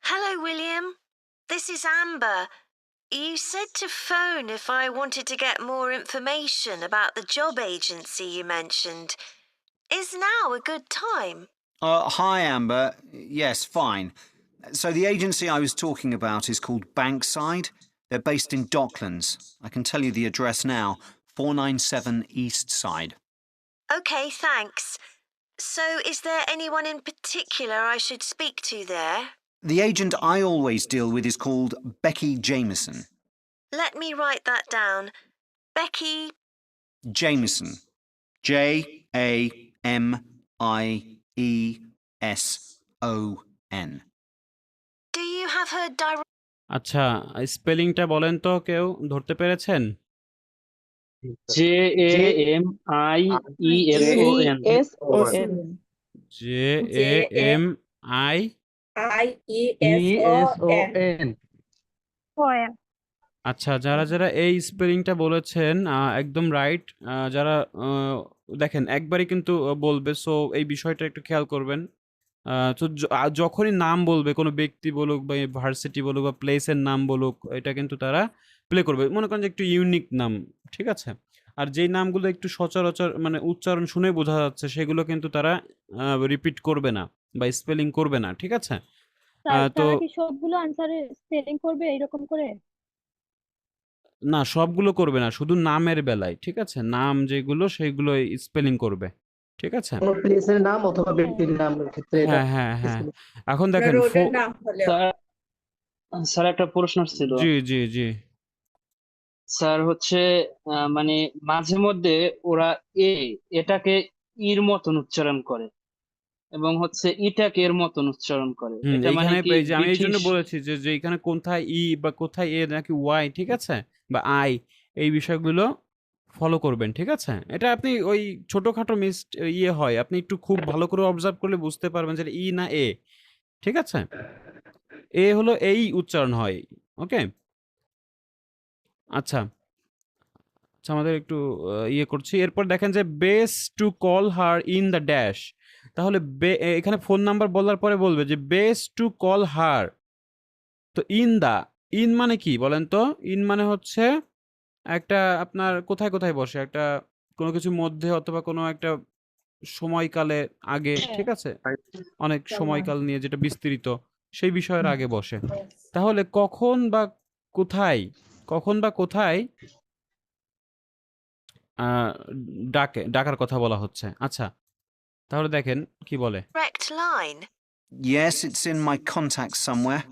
Hello, William. This is Amber. You said to phone if I wanted to get more information about the job agency you mentioned. Is now a good time? Hi, Amber. Yes, fine. So the agency I was talking about is called Bankside. They're based in Docklands. I can tell you the address now. 497 East Side. Okay, thanks. So, is there anyone in particular I should speak to there? The agent I always deal with is called Becky Jameson. Let me write that down. Becky. Jameson. Jamieson. Do you have her direct? আচ্ছা, স্পেলিংটা বলেন তো, কেউ ধরতে পেরেছেন? JAMIESON। JESON। JAMIESON। আচ্ছা, যারা এই স্পেলিংটা বলেছেন একদম রাইট। যারা দেখেন একবারই কিন্তু বলবে, সো এই বিষয়টা একটু খেয়াল করবেন। তো যখনই নাম বলবে, কোনো ব্যক্তি বলুক বা ভার্সিটি বলুক বা প্লেসের নাম বলুক, এটা কিন্তু তারা প্লে করবে। মনে করেন যে একটু ইউনিক নাম, ঠিক আছে? আর যেই নামগুলো একটু সচরাচর মানে উচ্চারণ শুনে বোঝা যাচ্ছে, সেগুলো কিন্তু তারা রিপিট করবে না। বা স্পেলিং করবে না, ঠিক আছে? স্যার তো তারা কি সবগুলো আনসারে স্পেলিং করবে এরকম করে? না, সবগুলো করবে না, শুধু নামের বেলায়, ঠিক আছে? নাম যেগুলো সেগুলো স্পেলিং করবে, ঠিক আছে? কোনো প্লেসের নাম অথবা ব্যক্তির নামের ক্ষেত্রে এটা হ্যাঁ। এখন বা দেখেন রোডের নাম হলেও। স্যার স্যার একটা প্রশ্ন ছিল। জি। স্যার হচ্ছে মানে মাঝে মধ্যে ওরা এটাকে ইর মতন উচ্চারণ করে এবং হচ্ছে ইটাকে এর মতন উচ্চারণ করে, এটা মানে এইখানে কি এই যে আমি এই জন্য ব্রিটিশ? বলেছি যে এইখানে কোথায় ই বা কোথায় এ নাকি ওয়াই, ঠিক আছে, বা আই, এই বিষয়গুলো ফলো করবেন, ঠিক আছে? এটা আপনি ওই ছোটখাটো ইয়ে হয়, আপনি একটু খুব ভালো করে অবজার্ভ করলে বুঝতে পারবেন যে এটা ই না এ, ঠিক আছে? এ হলো এই উচ্চারণ হয়, ওকে? আচ্ছা আমাদের একটু ইয়ে করছি। এরপর দেখেন যে base to call her in the dash. তাহলে এখানে ফোন নাম্বার বলার পরে বলবে যে বেস টু কল হার। তো ইন মানে কি বলেন তো? ইন মানে হচ্ছে একটা আপনার কোথায় বসে, একটা কোনো কিছুর মধ্যে অথবা কোনো একটা সময়কালে আগে, ঠিক আছে? অনেক সময়কাল নিয়ে যেটা বিস্তৃত, সেই বিষয়ের আগে বসে। তাহলে কখন বা কোথায় ডাকার কথা বলা হচ্ছে। আচ্ছা, তাহলে দেখেন কি বলে। Correct line. Yes, it's in my contacts somewhere.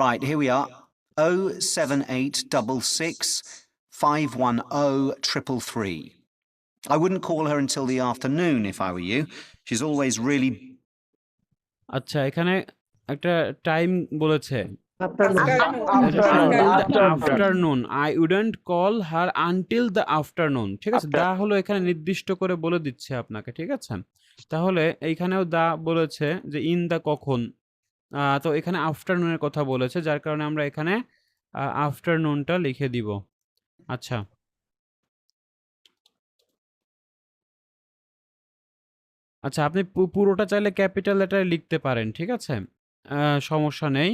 Right, here we are. 07866 510 333. I wouldn't call her until the afternoon if I were you. She's always really আচ্ছা, এখানে একটা টাইম বলেছে, afternoon. I wouldn't call her until the afternoon, ঠিক আছে? দা হলো এখানে নির্দিষ্ট করে বলে দিচ্ছে আপনাকে, ঠিক আছে? তাহলে এইখানেও দা বলেছে যে ইন দা কখন, তো এখানে আফটারনুনের কথা বলেছে, যার কারণে আমরা এখানে আফটারনুনটা লিখে দিব। আচ্ছা, আপনি পুরোটা চাইলে ক্যাপিটাল লেটারে লিখতে পারেন, ঠিক আছে? সমস্যা নেই।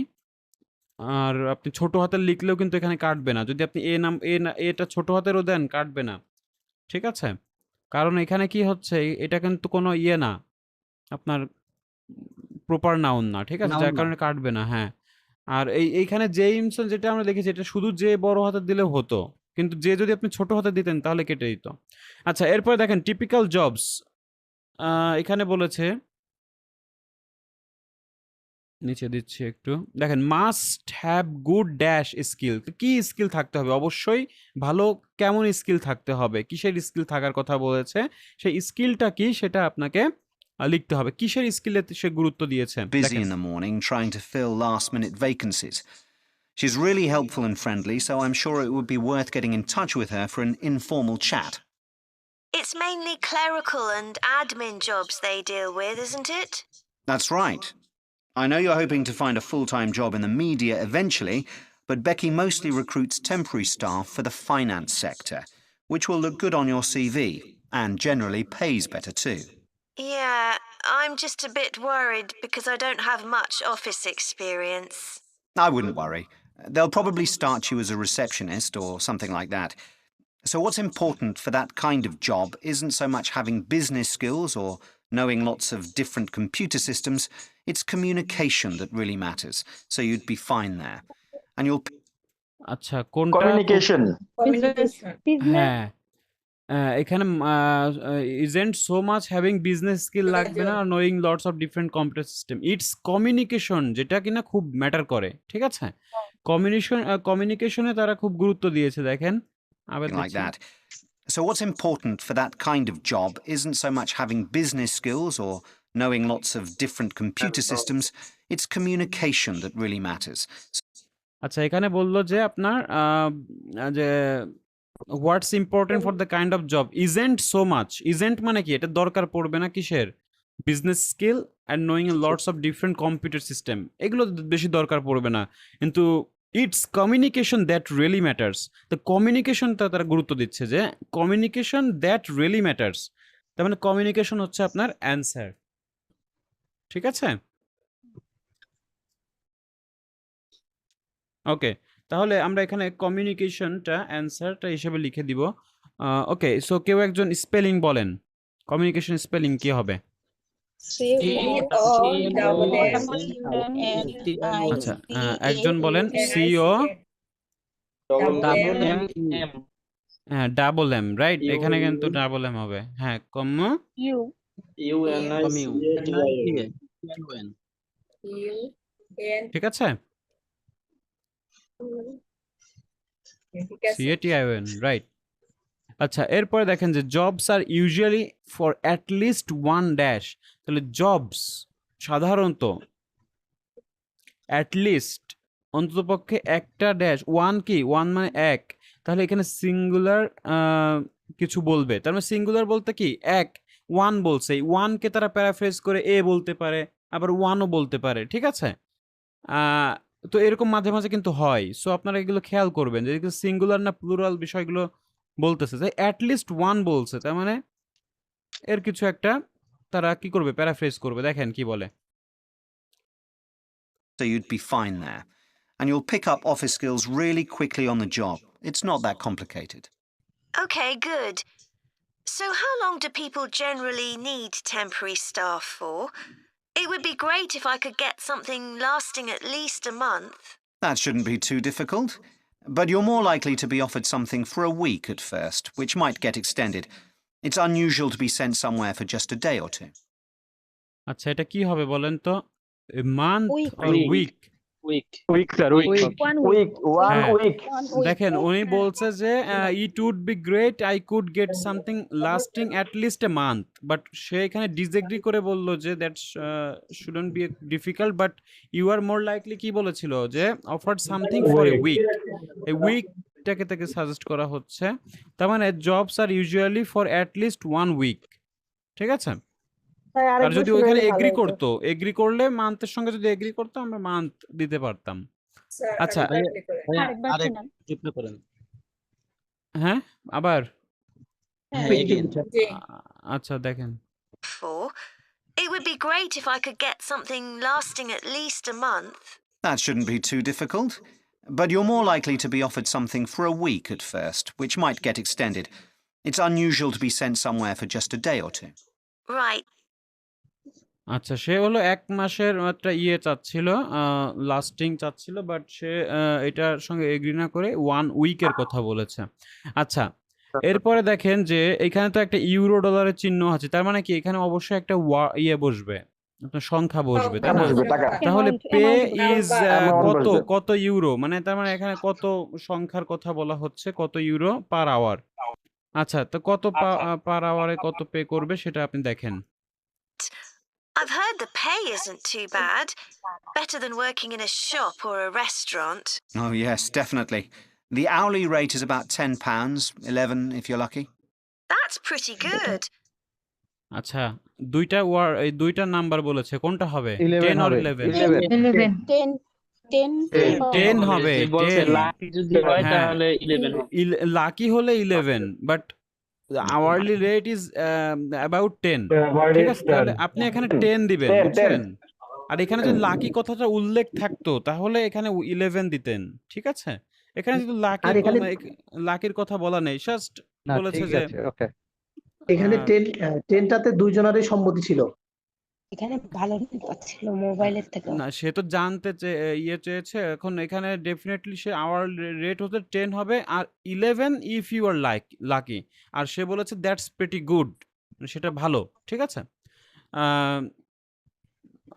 আর আপনি ছোট হাতের লিখলেও কিন্তু এখানে কাটবে না। যদি আপনি এটা ছোট হাতেরও দেন, কাটবে না, ঠিক আছে? কারণ এখানে কি হচ্ছে, এটা কিন্তু কোনো ইয়ে না, আপনার প্রপার নাউন না, ঠিক আছে? যার কারণে কাটবে না, হ্যাঁ। আর এইখানে জেমসন যেটা আমরা লিখেছি, এটা শুধু যে বড় হাতে দিলেও হতো, কিন্তু যে যদি আপনি ছোট হাতে দিতেন তাহলে কেটে দিত। আচ্ছা, এরপরে দেখেন টিপিক্যাল জবস। এখানে বলেছে, নিচে দিচ্ছি একটু, দেখেন must have good dash skill. কি স্কিল থাকতে হবে? অবশ্যই ভালো কেমন স্কিল থাকতে হবে, কিসের স্কিল থাকার কথা বলেছে, সেই স্কিলটা কি সেটা আপনাকে লিখতে হবে। কিসের স্কিলে সে গুরুত্ব দিয়েছে busy in the morning trying to fill last-minute vacancies. She's really helpful and friendly, so I'm sure it would be worth getting in touch with her for an informal chat. It's mainly clerical and admin jobs they deal with, isn't it? That's right. I know you're hoping to find a full-time job in the media eventually, but Becky mostly recruits temporary staff for the finance sector, which will look good on your CV and generally pays better too. Yeah, I'm just a bit worried because I don't have much office experience. I wouldn't worry. They'll probably start you as a receptionist or something like that. So what's important for that kind of job isn't so much having business skills or knowing lots of different computer systems, it's communication that really matters. So you'd be fine there. And you'll আচ্ছা, কোনটা? Communication. হ্যাঁ, এখানে isn't so much having business skill লাগবে না, knowing lots of different computer system. It's communication, যেটা কিনা খুব matter করে, ঠিক আছে? কমিউনিকেশনে তারা খুব গুরুত্ব দিয়েছে, দেখেন আবার like that. So what's important for that kind of job isn't so much having business skills or knowing lots of different computer systems, it's communication that really matters. আচ্ছা, এখানে বললো যে আপনার যে what's important for the kind of job isn't so much. Isn't মানে কি? এটা দরকার পড়বে না কিসের? Business skill and knowing lots of different computer system, এগুলো বেশি দরকার পড়বে না, কিন্তু it's communication that really matters. তো কমিউনিকেশনটা তারা গুরুত্ব দিচ্ছে, যে কমিউনিকেশন দ্যাট রিয়েলি ম্যাটার্স, তার মানে কমিউনিকেশন হচ্ছে আপনার অ্যান্সার, ঠিক আছে? ওকে, তাহলে আমরা এখানে কমিউনিকেশনটা অ্যান্সারটা হিসেবে লিখে দিব। ওকে, সো কেউ একজন স্পেলিং বলেন, কমিউনিকেশন স্পেলিং কি হবে? আচ্ছা একজন বলেন সিও হ্যাঁ ডাবল এম রাইট, এখানে কিন্তু ডাবল এম হবে, হ্যাঁ কম ইউ ঠিক আছে, সিএটিআইওএন রাইট। আচ্ছা এরপরে দেখেন যে jobs are usually for at least one dash, তাহলে জবস সাধারণত অ্যাট লিস্ট অন্ততপক্ষে একটা ড্যাশ, ওয়ান কি ওয়ান মানে এক, তাহলে এখানে সিঙ্গুলার কিছু বলবে, তার মানে সিঙ্গুলার বলতে কি এক, ওয়ান বলছে, এই ওয়ানকে তারা প্যারাফ্রেজ করে এ বলতে পারে, আবার ওয়ানও বলতে পারে, ঠিক আছে। তো এরকম মাঝে মাঝে কিন্তু হয়, সো আপনারা এগুলো খেয়াল করবেন যে সিঙ্গুলার না প্লুরাল বিষয়গুলো বলতেছে, যে অ্যাট লিস্ট ওয়ান বলছে, তার মানে এর কিছু একটা তারা কি করবে, প্যারাফ্রেজ করবে, দেখেন কি বলে। So you'd be fine there. And you'll pick up office skills really quickly on the job. It's not that complicated. Okay, good. So, how long do people generally need temporary staff for? It would be great if I could get something lasting at least a month. That shouldn't be too difficult. But you're more likely to be offered something for a week at first, which might get extended. It's unusual to be sent somewhere for just a day or two. আচ্ছা এটা কি হবে বলেন তো, month Week. Or week? Week sir week One week one হ্যাঁ। Week দেখেন উনি বলছে যে it would be great I could get something lasting at least a month, but সে এখানে ডিসএগ্রি করে বলল যে that's shouldn't be difficult, but you are more likely কি বলেছিল যে offered something for a week, এই উইকটাকে তাকে সাজেস্ট করা হচ্ছে, তার মানে jobs are usually for at least one week, ঠিক আছে। আর যদি ওইখানে এগ্রি করতো, এগ্রি করলে মান্থের সঙ্গে যদি এগ্রি করতো আমরা মান্থ দিতে পারতাম। আচ্ছা আরেকবার শোনান। হ্যাঁ আবার হ্যাঁ আচ্ছা দেখেন For it would be great if I could get something lasting at least a month. That shouldn't be too difficult. But you're more likely to be offered something for a week at first, which might get extended. It's unusual to be sent somewhere for just a day or two. Right. আচ্ছা সে হলো এক মাসের একটা চাচ্ছিল, lasting চাচ্ছিল, but সে এটার সঙ্গে agri না করে ওয়ান উইকের কথা বলেছে। আচ্ছা এরপরে দেখেন যে এখানে তো একটা ইউরো ডলারের চিহ্ন আছে, তার মানে কি এখানে অবশ্যই একটা বসবে, আপনার সংখ্যা বসবে, তাই না? তাহলে পে ইজ কত কত ইউরো, মানে তার মানে এখানে কত সংখ্যার কথা বলা হচ্ছে, কত ইউরো পার আওয়ার। আচ্ছা তো কত পার আওয়ারে কত পে করবে সেটা আপনি দেখেন। I've heard the pay isn't too bad. Better than working in a shop or a restaurant. Oh, yes, definitely. The hourly rate is about £10, 11 if you're lucky. That's pretty good. আচ্ছা এই দুইটা number বলেছে, কোনটা হবে, 11 10 or হবে 11? 11 10 হবে, বলছে 10 lucky যদি হয় হ্যাঁ। তাহলে 11 হবে। লাকি হলে 11, but hourly rate is about 10, ঠিক আছে। তাহলে আপনি এখানে 10 দিবেন, 10 বুঝছেন? আর এখানে যদি লাকি কথাটা উল্লেখ থাকতো তাহলে এখানে 11 দিতেন, ঠিক আছে। এখানে যদি আর এখানে লাকির কথা বলা নেই, জাস্ট না বলেছে ঠিক যে আছে ওকে এখানে টেনটাতে দুইজনেরই সম্মতি ছিল। এখানে ভালো পাচ্ছিল মোবাইলের থেকে। না সে তো জানতে চেয়েছে, এখন এখানে ডেফিনেটলি সে আওয়ার রেট হতে 10 হবে আর 11 ইফ ইউ আর লাকি, আর সে বলেছে দ্যাটস প্রিটি গুড, সেটা ভালো, ঠিক আছে।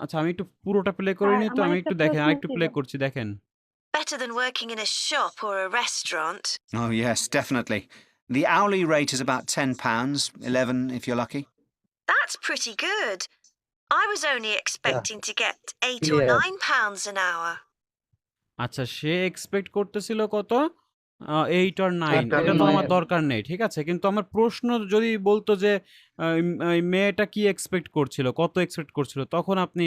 আচ্ছা আমি একটু পুরোটা প্লে করে নিই, তো আমার আমি একটা একটু দেখেন, প্রশ্ন আরেকটু ছিল। প্লে করছি, দেখেন। Better than working in a shop or a restaurant. Oh, yes, definitely. The hourly rate is about £10, 11 if you're lucky. That's pretty good. I was only expecting to get £8 or Yes. £9 an hour. আচ্ছা সে expect করতেছিল কত, 8 or 9, 8 or এটা তো আমার 9 দরকার নেই, ঠিক আছে। কিন্তু আমার প্রশ্ন যদি বলতো যে এই মেয়েটা কি এক্সপেক্ট করছিল, কত এক্সপেক্ট করছিল, তখন আপনি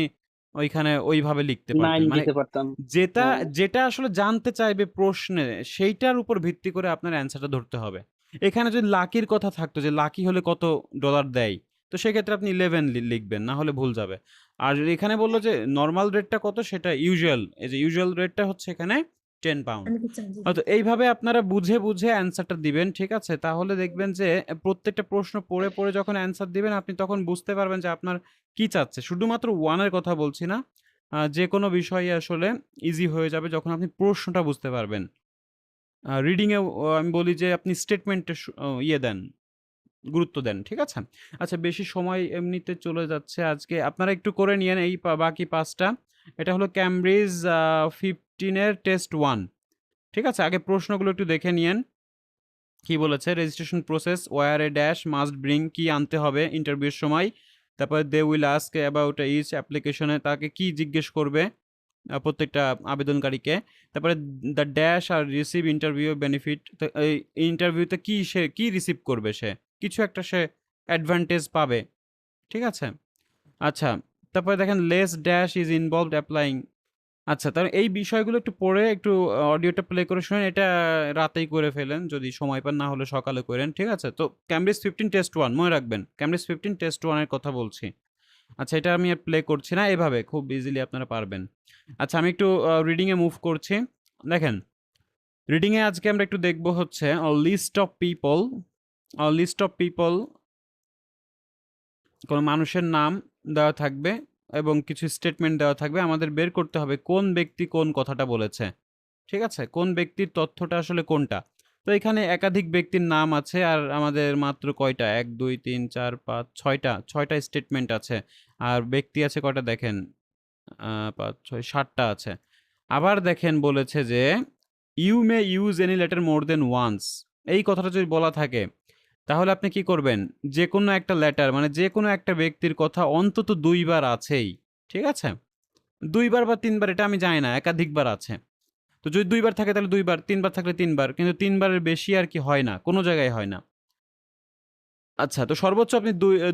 ওইখানে ওইভাবে লিখতে 9 পারতেন, মানে দিতে পারতাম। যেটা আসলে জানতে চাইবে প্রশ্নে সেইটার উপর ভিত্তি করে আপনার অ্যান্সারটা ধরতে হবে। এখানে যদি লাকির কথা থাকতো যে লাকি হলে কত ডলার দেয়, তো সেক্ষেত্রে আপনি 11 লিখবেন, না হলে ভুল যাবে। আর এখানে বললো যে নর্মাল রেটটা কত, সেটা ইউজুয়াল, এই যে ইউজুয়াল রেটটা হচ্ছে এখানে 10 পাউন্ড। তো এইভাবে আপনারা বুঝে, বুঝে অ্যান্সারটা দিবেন, ঠিক আছে? তাহলে দেখবেন যে প্রত্যেকটা প্রশ্ন পড়ে, পড়ে যখন অ্যান্সার দিবেন আপনি তখন বুঝতে পারবেন যে আপনার কি চাচ্ছে। শুধুমাত্র 1 এর কথা বলছি না। যেকোনো বিষয়ই আসলে ইজি হয়ে যাবে যখন আপনি প্রশ্নটা বুঝতে পারবেন। রিডিং এও আমি বলি যে আপনি স্টেটমেন্টে ইয়ে দেন, গুরুত্ব দেন, ঠিক আছে? আচ্ছা বেশি সময় এমনিতে চলে যাচ্ছে আজকে। আপনারা একটু করে নিয়েন এই বাকি 5 টা। এটা হলো ক্যামব্রিজ 15 এর টেস্ট 1, ঠিক আছে? আগে প্রশ্নগুলো একটু দেখে নিয়েন। কি বলেছে? Registration process where a dash must bring, কি আনতে হবে ইন্টারভিউর সময়। তারপরে they will ask about each অ্যাপ্লিকেশনে, তাকে কি জিজ্ঞেস করবে প্রত্যেকটা আবেদনকারীকে। তারপরে the dash are receive interview benefit, তো এই ইন্টারভিউতে সে কি রিসিভ করবে, সে কিছু একটা সে অ্যাডভান্টেজ পাবে, ঠিক আছে? আচ্ছা তারপরে দেখেন less dash is involved applying. আচ্ছা তাহলে এই বিষয়গুলো একটু পড়ে একটু অডিওটা প্লে করে শুনেন। এটা রাতেই করে ফেলেন যদি সময় পান, না হলে সকালে করেন, ঠিক আছে? তো ক্যামব্রিজ 15 টেস্ট 1 মনে রাখবেন, ক্যামব্রিজ 15 টেস্ট 1 এর কথা বলছি। আচ্ছা এটা আমি আর প্লে করছি না, এভাবে খুব ইজিলি আপনারা পারবেন। আচ্ছা আমি একটু রিডিংয়ে মুভ করছি। দেখেন রিডিংয়ে আজকে আমরা একটু দেখব হচ্ছে list of people. List of people, কোনো মানুষের নাম দেওয়া থাকবে এবং কিছু স্টেটমেন্ট দেওয়া থাকবে। আমাদের বের করতে হবে কোন ব্যক্তি কোন কথাটা বলেছে, ঠিক আছে? কোন ব্যক্তির তথ্যটা আসলে কোনটা। তো এখানে একাধিক ব্যক্তির নাম আছে আর আমাদের মাত্র কয়টা, 1 2 3 4 5 6টা স্টেটমেন্ট আছে। আর ব্যক্তি আছে কয়টা দেখেন, 5 6 7টা আছে। আবার দেখেন বলেছে যে you may use any letter more than once. এই কথাটা যদি বলা থাকে তাহলে আপনি কি করবেন? যে কোনো একটা লেটার মানে যে কোনো একটা ব্যক্তির কথা অন্তত 2 বার আছেই, ঠিক আছে? 2 বার বা 3 বার এটা আমি জানি না, একাধিকবার আছে। তো যদি 2 বার থাকে তাহলে 2 বার, 3 বার থাকলে 3 বার, কিন্তু 3 বারের বেশি আর কি হয় না, কোনো জায়গায় হয় না। আচ্ছা তো সর্বোচ্চ আপনি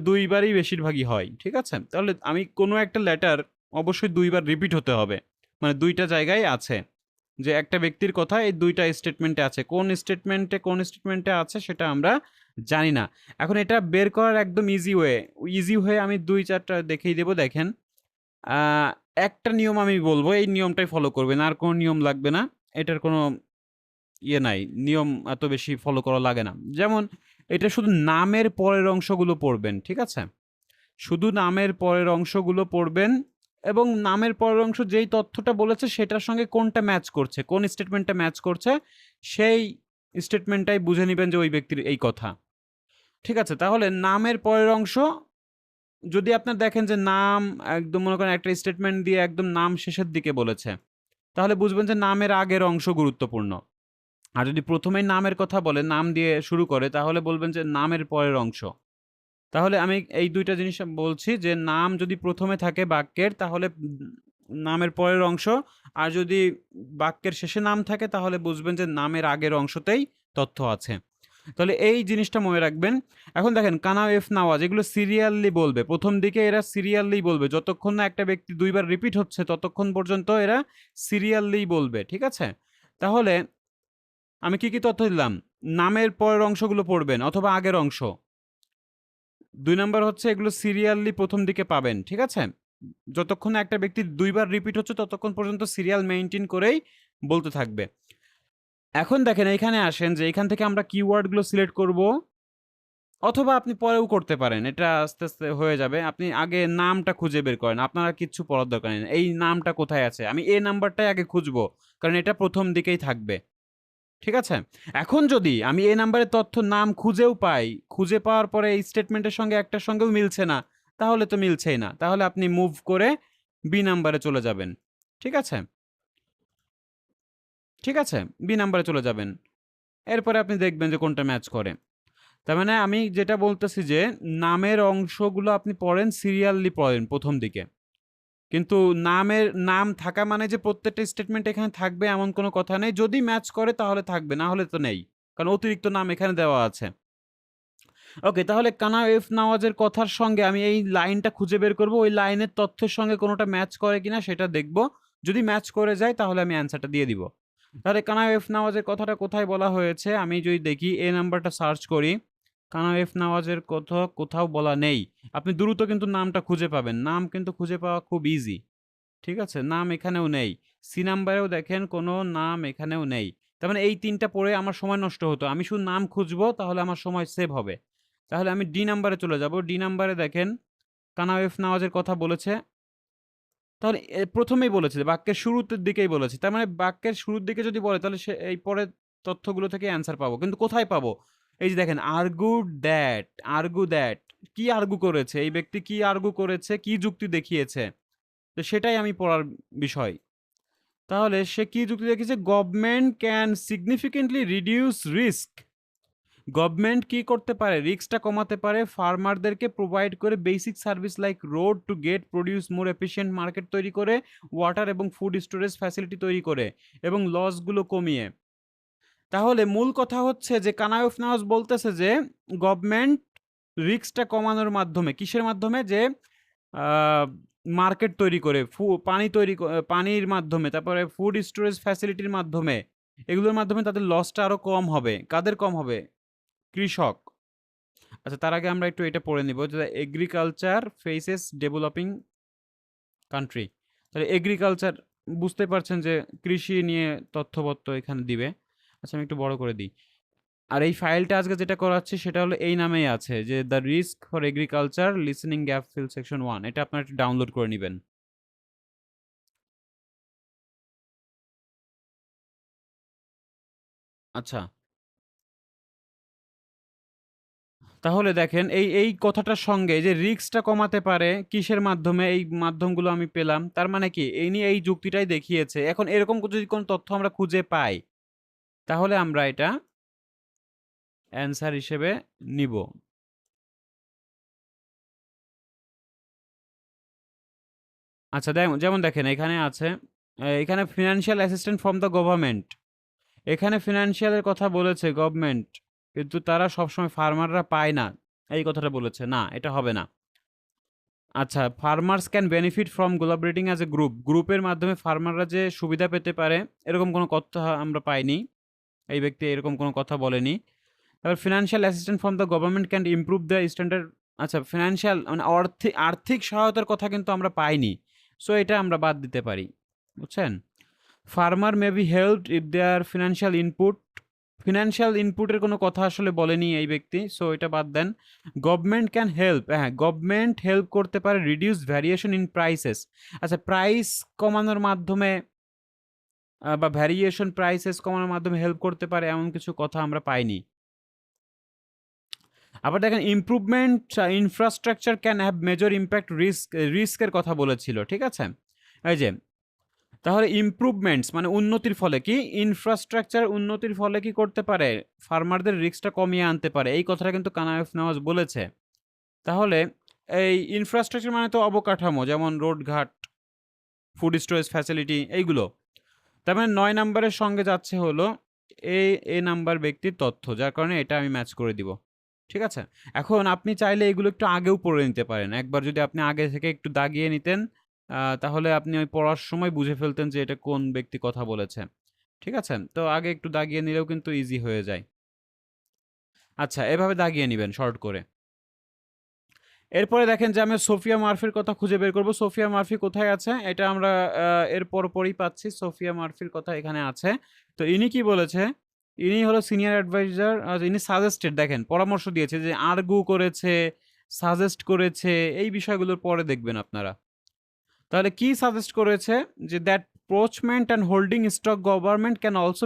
2 বারই বেশিরভাগই হয়, ঠিক আছে? তাহলে আমি কোনো একটা লেটার অবশ্যই 2 বার রিপিট হতে হবে, মানে 2টা জায়গায় আছে যে একটা ব্যক্তির কথা এই 2টা স্টেটমেন্টে আছে। কোন স্টেটমেন্টে আছে সেটা আমরা জানি না। এখন এটা বের করার একদম ইজি ওয়ে আমি 2-4টা দেখিয়ে দেব। দেখেন একটা নিয়ম আমি বলবো, এই নিয়মটাই ফলো করবেন, আর কোনো নিয়ম লাগবে না। এটার কোনো নাই, নিয়ম এত বেশি ফলো করা লাগে না। যেমন এটা শুধু নামের পরের অংশগুলো পড়বেন, ঠিক আছে? শুধু নামের পরের অংশগুলো পড়বেন এবং নামের পরের অংশ যেই তথ্যটা বলেছে সেটার সঙ্গে কোনটা ম্যাচ করছে, কোন স্টেটমেন্টটা ম্যাচ করছে সেই স্টেটমেন্টটাই বুঝে নেবেন যে ওই ব্যক্তির এই কথা, ঠিক আছে? তাহলে নামের পরের অংশ যদি আপনার দেখেন যে নাম একদম মনে করেন একটা স্টেটমেন্ট দিয়ে একদম নাম শেষের দিকে বলেছে, তাহলে বুঝবেন যে নামের আগের অংশ গুরুত্বপূর্ণ। আর যদি প্রথমেই নামের কথা বলে, নাম দিয়ে শুরু করে, তাহলে বলবেন যে নামের পরের অংশ। তাহলে আমি এই 2টা জিনিস বলছি যে নাম যদি প্রথমে থাকে বাক্যের তাহলে নামের পরের অংশ, আর যদি বাক্যের শেষে নাম থাকে তাহলে বুঝবেন যে নামের আগের অংশতেই তথ্য আছে। তাহলে এই জিনিসটা মনে রাখবেন। এখন দেখেন কানা এফ নাওয়াজ এগুলো সিরিয়ালি বলবে, প্রথম দিকে এরা সিরিয়ালি বলবে, যতক্ষণ না একটা ব্যক্তি 2 বার রিপিট হচ্ছে ততক্ষণ পর্যন্ত এরা সিরিয়ালি বলবে, ঠিক আছে? তাহলে আমি কি তথ্য দিলাম? নামের পরের অংশগুলো পড়বেন অথবা আগের অংশ। 2 নাম্বার হচ্ছে এগুলো সিরিয়ালি প্রথম দিকে পাবেন, ঠিক আছে? যতক্ষণ না একটা ব্যক্তি 2 বার রিপিট হচ্ছে ততক্ষণ পর্যন্ত সিরিয়াল মেইনটেইন করেই বলতে থাকবে। এখন দেখেন এইখানে আসেন যে এখান থেকে আমরা কিওয়ার্ডগুলো সিলেক্ট করব, অথবা আপনি পরেও করতে পারেন, এটা আস্তে আস্তে হয়ে যাবে। আপনি আগে নামটা খুঁজে বের করেন, আপনারা কিচ্ছু পড়ার দরকার নেই। এই নামটা কোথায় আছে, আমি এই নাম্বারটাই আগে খুঁজবো, কারণ এটা প্রথম দিকেই থাকবে, ঠিক আছে? এখন যদি আমি এই নাম্বারের তথ্য নাম খুঁজেও পাই, খুঁজে পাওয়ার পরে এই স্টেটমেন্টের সঙ্গে একটার সঙ্গেও মিলছে না, তাহলে তো মিলছেই না, তাহলে আপনি মুভ করে বি নাম্বারে চলে যাবেন, ঠিক আছে? ঠিক আছে, বি নাম্বারে চলে যাবেন। এরপরে আপনি দেখবেন যে কোনটা ম্যাচ করে। তার মানে আমি যেটা বলতেছি যে নামের অংশগুলো আপনি পড়েন সিরিয়ালি পড়েন প্রথম দিকে, কিন্তু নাম থাকা মানে যে প্রত্যেকটা স্টেটমেন্ট এখানে থাকবে এমন কোনো কথা নেই। যদি ম্যাচ করে তাহলে থাকবে, না হলে তো নেই, কারণ অতিরিক্ত নাম এখানে দেওয়া আছে। ওকে, তাহলে কানা এফ নওয়াজের কথার সঙ্গে আমি এই লাইনটা খুঁজে বের করব, ওই লাইনের তথ্যের সঙ্গে কোনোটা ম্যাচ করে কিনা সেটা দেখব। যদি ম্যাচ করে যায় তাহলে আমি অ্যান্সারটা দিয়ে দিব। তাহলে কানা এফ নওয়াজের কথাটা কোথায় বলা হয়েছে আমি যদি দেখি, এই নাম্বারটা সার্চ করি, কানা এফ নওয়াজের কথা কোথাও বলা নেই। আপনি দ্রুত কিন্তু নামটা খুঁজে পাবেন, নাম কিন্তু খুঁজে পাওয়া খুব ইজি, ঠিক আছে? নাম এখানেও নেই, সি নাম্বারেও দেখেন কোনো নাম এখানেও নেই। তার মানে এই ৩ টা পড়ে আমার সময় নষ্ট হতো। আমি শুধু নাম খুঁজবো, তাহলে আমার সময় সেভ হবে। তাহলে আমি ডি নাম্বারে চলে যাব। ডি নাম্বারে দেখেন কানাওয়েফ নাওয়াজের কথা বলেছে। তাহলে ১ম এই বলেছে যে বাক্যের শুরুর দিকেই বলেছে। তার মানে বাক্যের শুরুর দিকে যদি বলে, তাহলে সে এই পরের তথ্যগুলো থেকে অ্যান্সার পাবো। কিন্তু কোথায় পাবো? এই যে দেখেন আর্গু দ্যাট। কি আর্গু করেছে? এই ব্যক্তি কি আর্গু করেছে? কি যুক্তি দেখিয়েছে? তো সেটাই আমি পড়ার বিষয়। তাহলে সে কি যুক্তি দেখিয়েছে? Government can significantly reduce risk. Government কি করতে পারে? রিস্কটা কমাতে পারে ফার্মারদেরকে প্রোভাইড করে basic service like road to get produce more efficient market তৈরি করে, ওয়াটার এবং ফুড স্টোরেজ ফ্যাসিলিটি তৈরি করে এবং লসগুলো কমিয়ে। তাহলে মূল কথা হচ্ছে যে কানায়ফ নওয়াজ বলতেছে যে গভর্নমেন্ট রিস্কটা কমানোর মাধ্যমে, কিসের মাধ্যমে? যে মার্কেট তৈরি করে, পানির মাধ্যমে, তারপরে ফুড স্টোরেজ ফ্যাসিলিটির মাধ্যমে, এগুলোর মাধ্যমে তাদের লসটা আরো কম হবে। কাদের কম হবে? কৃষক। আচ্ছা, তার আগে আমরা একটু এটা পড়ে নিব যে এগ্রিকালচার ফেসেস ডেভেলপিং কান্ট্রি। তাহলে এগ্রিকালচার বুঝতে পারছেন যে কৃষি নিয়ে তথ্যপত্র এখানে দিবে। আচ্ছা, আমি একটু বড় করে দিই। আর এই ফাইলটা আজকে যেটা করাচ্ছি সেটা হলো এই নামেই আছে যে the risk for agriculture listening gap fill section 1। এটা আপনারা একটু ডাউনলোড করে নেবেন। আচ্ছা, তাহলে দেখেন এই কথাটার সঙ্গে যে রিস্কটা কমাতে পারে কিসের মাধ্যমে, এই মাধ্যমগুলো আমি পেলাম। তার মানে কি এই নিয়ে এই যুক্তিটাই দেখিয়েছে। এখন এরকম যদি কোনো তথ্য আমরা খুঁজে পাই, তাহলে আমরা এটা অ্যান্সার হিসেবে নিব। আচ্ছা, যেমন দেখেন এখানে আছে, এখানে financial assistant from the government. এখানে ফিনান্সিয়ালের কথা বলেছে গভর্নমেন্ট, কিন্তু তারা সবসময় ফার্মাররা পায় না, এই কথাটা বলেছে। না, এটা হবে না। আচ্ছা, farmers can benefit from collaborating as a গ্রুপের মাধ্যমে ফার্মাররা যে সুবিধা পেতে পারে, এরকম কোনো কথা আমরা পাইনি। এই ব্যক্তি এরকম কোনো কথা বলেনি। তারপর financial assistant from the government can improve the standard. আচ্ছা, ফিনান্সিয়াল মানে আর্থিক সহায়তার কথা কিন্তু আমরা পাইনি, সো এটা আমরা বাদ দিতে পারি। বুঝছেন? Farmer may be helped if their financial ইনপুটের কোনো কথা আসলে বলেনি এই ব্যক্তি, সো এটা বাদ দেন। গভর্নমেন্ট ক্যান হেল্প, হ্যাঁ গভর্নমেন্ট হেল্প করতে পারে রিডিউস ভ্যারিয়েশন ইন প্রাইসেস। আচ্ছা, প্রাইস কমানোর মাধ্যমে বা ভ্যারিয়েশন প্রাইসেস কমানোর মাধ্যমে হেল্প করতে পারে, এমন কিছু কথা আমরা পাইনি। আবার দেখেন improvement infrastructure can have major impact রিস্কের কথা বলেছিল, ঠিক আছে? এই যে তাহলে ইমপ্রুভমেন্টস মানে উন্নতির ফলে কি, ইনফ্রাস্ট্রাকচার উন্নতির ফলে কি করতে পারে? ফার্মারদের রিস্কটা কমিয়ে আনতে পারে, এই কথাটা কিন্তু কানায়ফ নওয়াজ বলেছে। তাহলে এই ইনফ্রাস্ট্রাকচার মানে তো অবকাঠামো, যেমন রোডঘাট, ফুড স্টোরেজ ফ্যাসিলিটি, এইগুলো। তার মানে ৯ নাম্বারের সঙ্গে যাচ্ছে হলো এ নাম্বার ব্যক্তির তথ্য, যার কারণে এটা আমি ম্যাচ করে দিব। ঠিক আছে? এখন আপনি চাইলে এগুলো একটু আগেও পড়ে নিতে পারেন। একবার যদি আপনি আগে থেকে একটু দাগিয়ে নিতেন, তাহলে আপনি ওই পড়ার সময় বুঝে ফেলতেন যে এটা কোন ব্যক্তি কথা বলেছে। ঠিক আছে? তো আগে একটু দাগিয়ে নিলেও কিন্তু ইজি হয়ে যায়। আচ্ছা, এভাবে দাগিয়ে নিবেন শর্ট করে। এরপরে দেখেন যে আমি সোফিয়া মার্ফির কথা খুঁজে বের করব। সোফিয়া মার্ফি কোথায় আছে? এটা আমরা এর পরপরই পাচ্ছি। সোফিয়া মার্ফির কথা এখানে আছে। তো ইনি কি বলেছে? ইনি হলো সিনিয়র অ্যাডভাইজার। ইনি সাজেস্টেড, দেখেন পরামর্শ দিয়েছে যে আর্গু করেছে, সাজেস্ট করেছে, এই বিষয়গুলোর পরে দেখবেন আপনারা। তাহলে কি সাজেস্ট করেছে? যে that procurement and holding stock government can also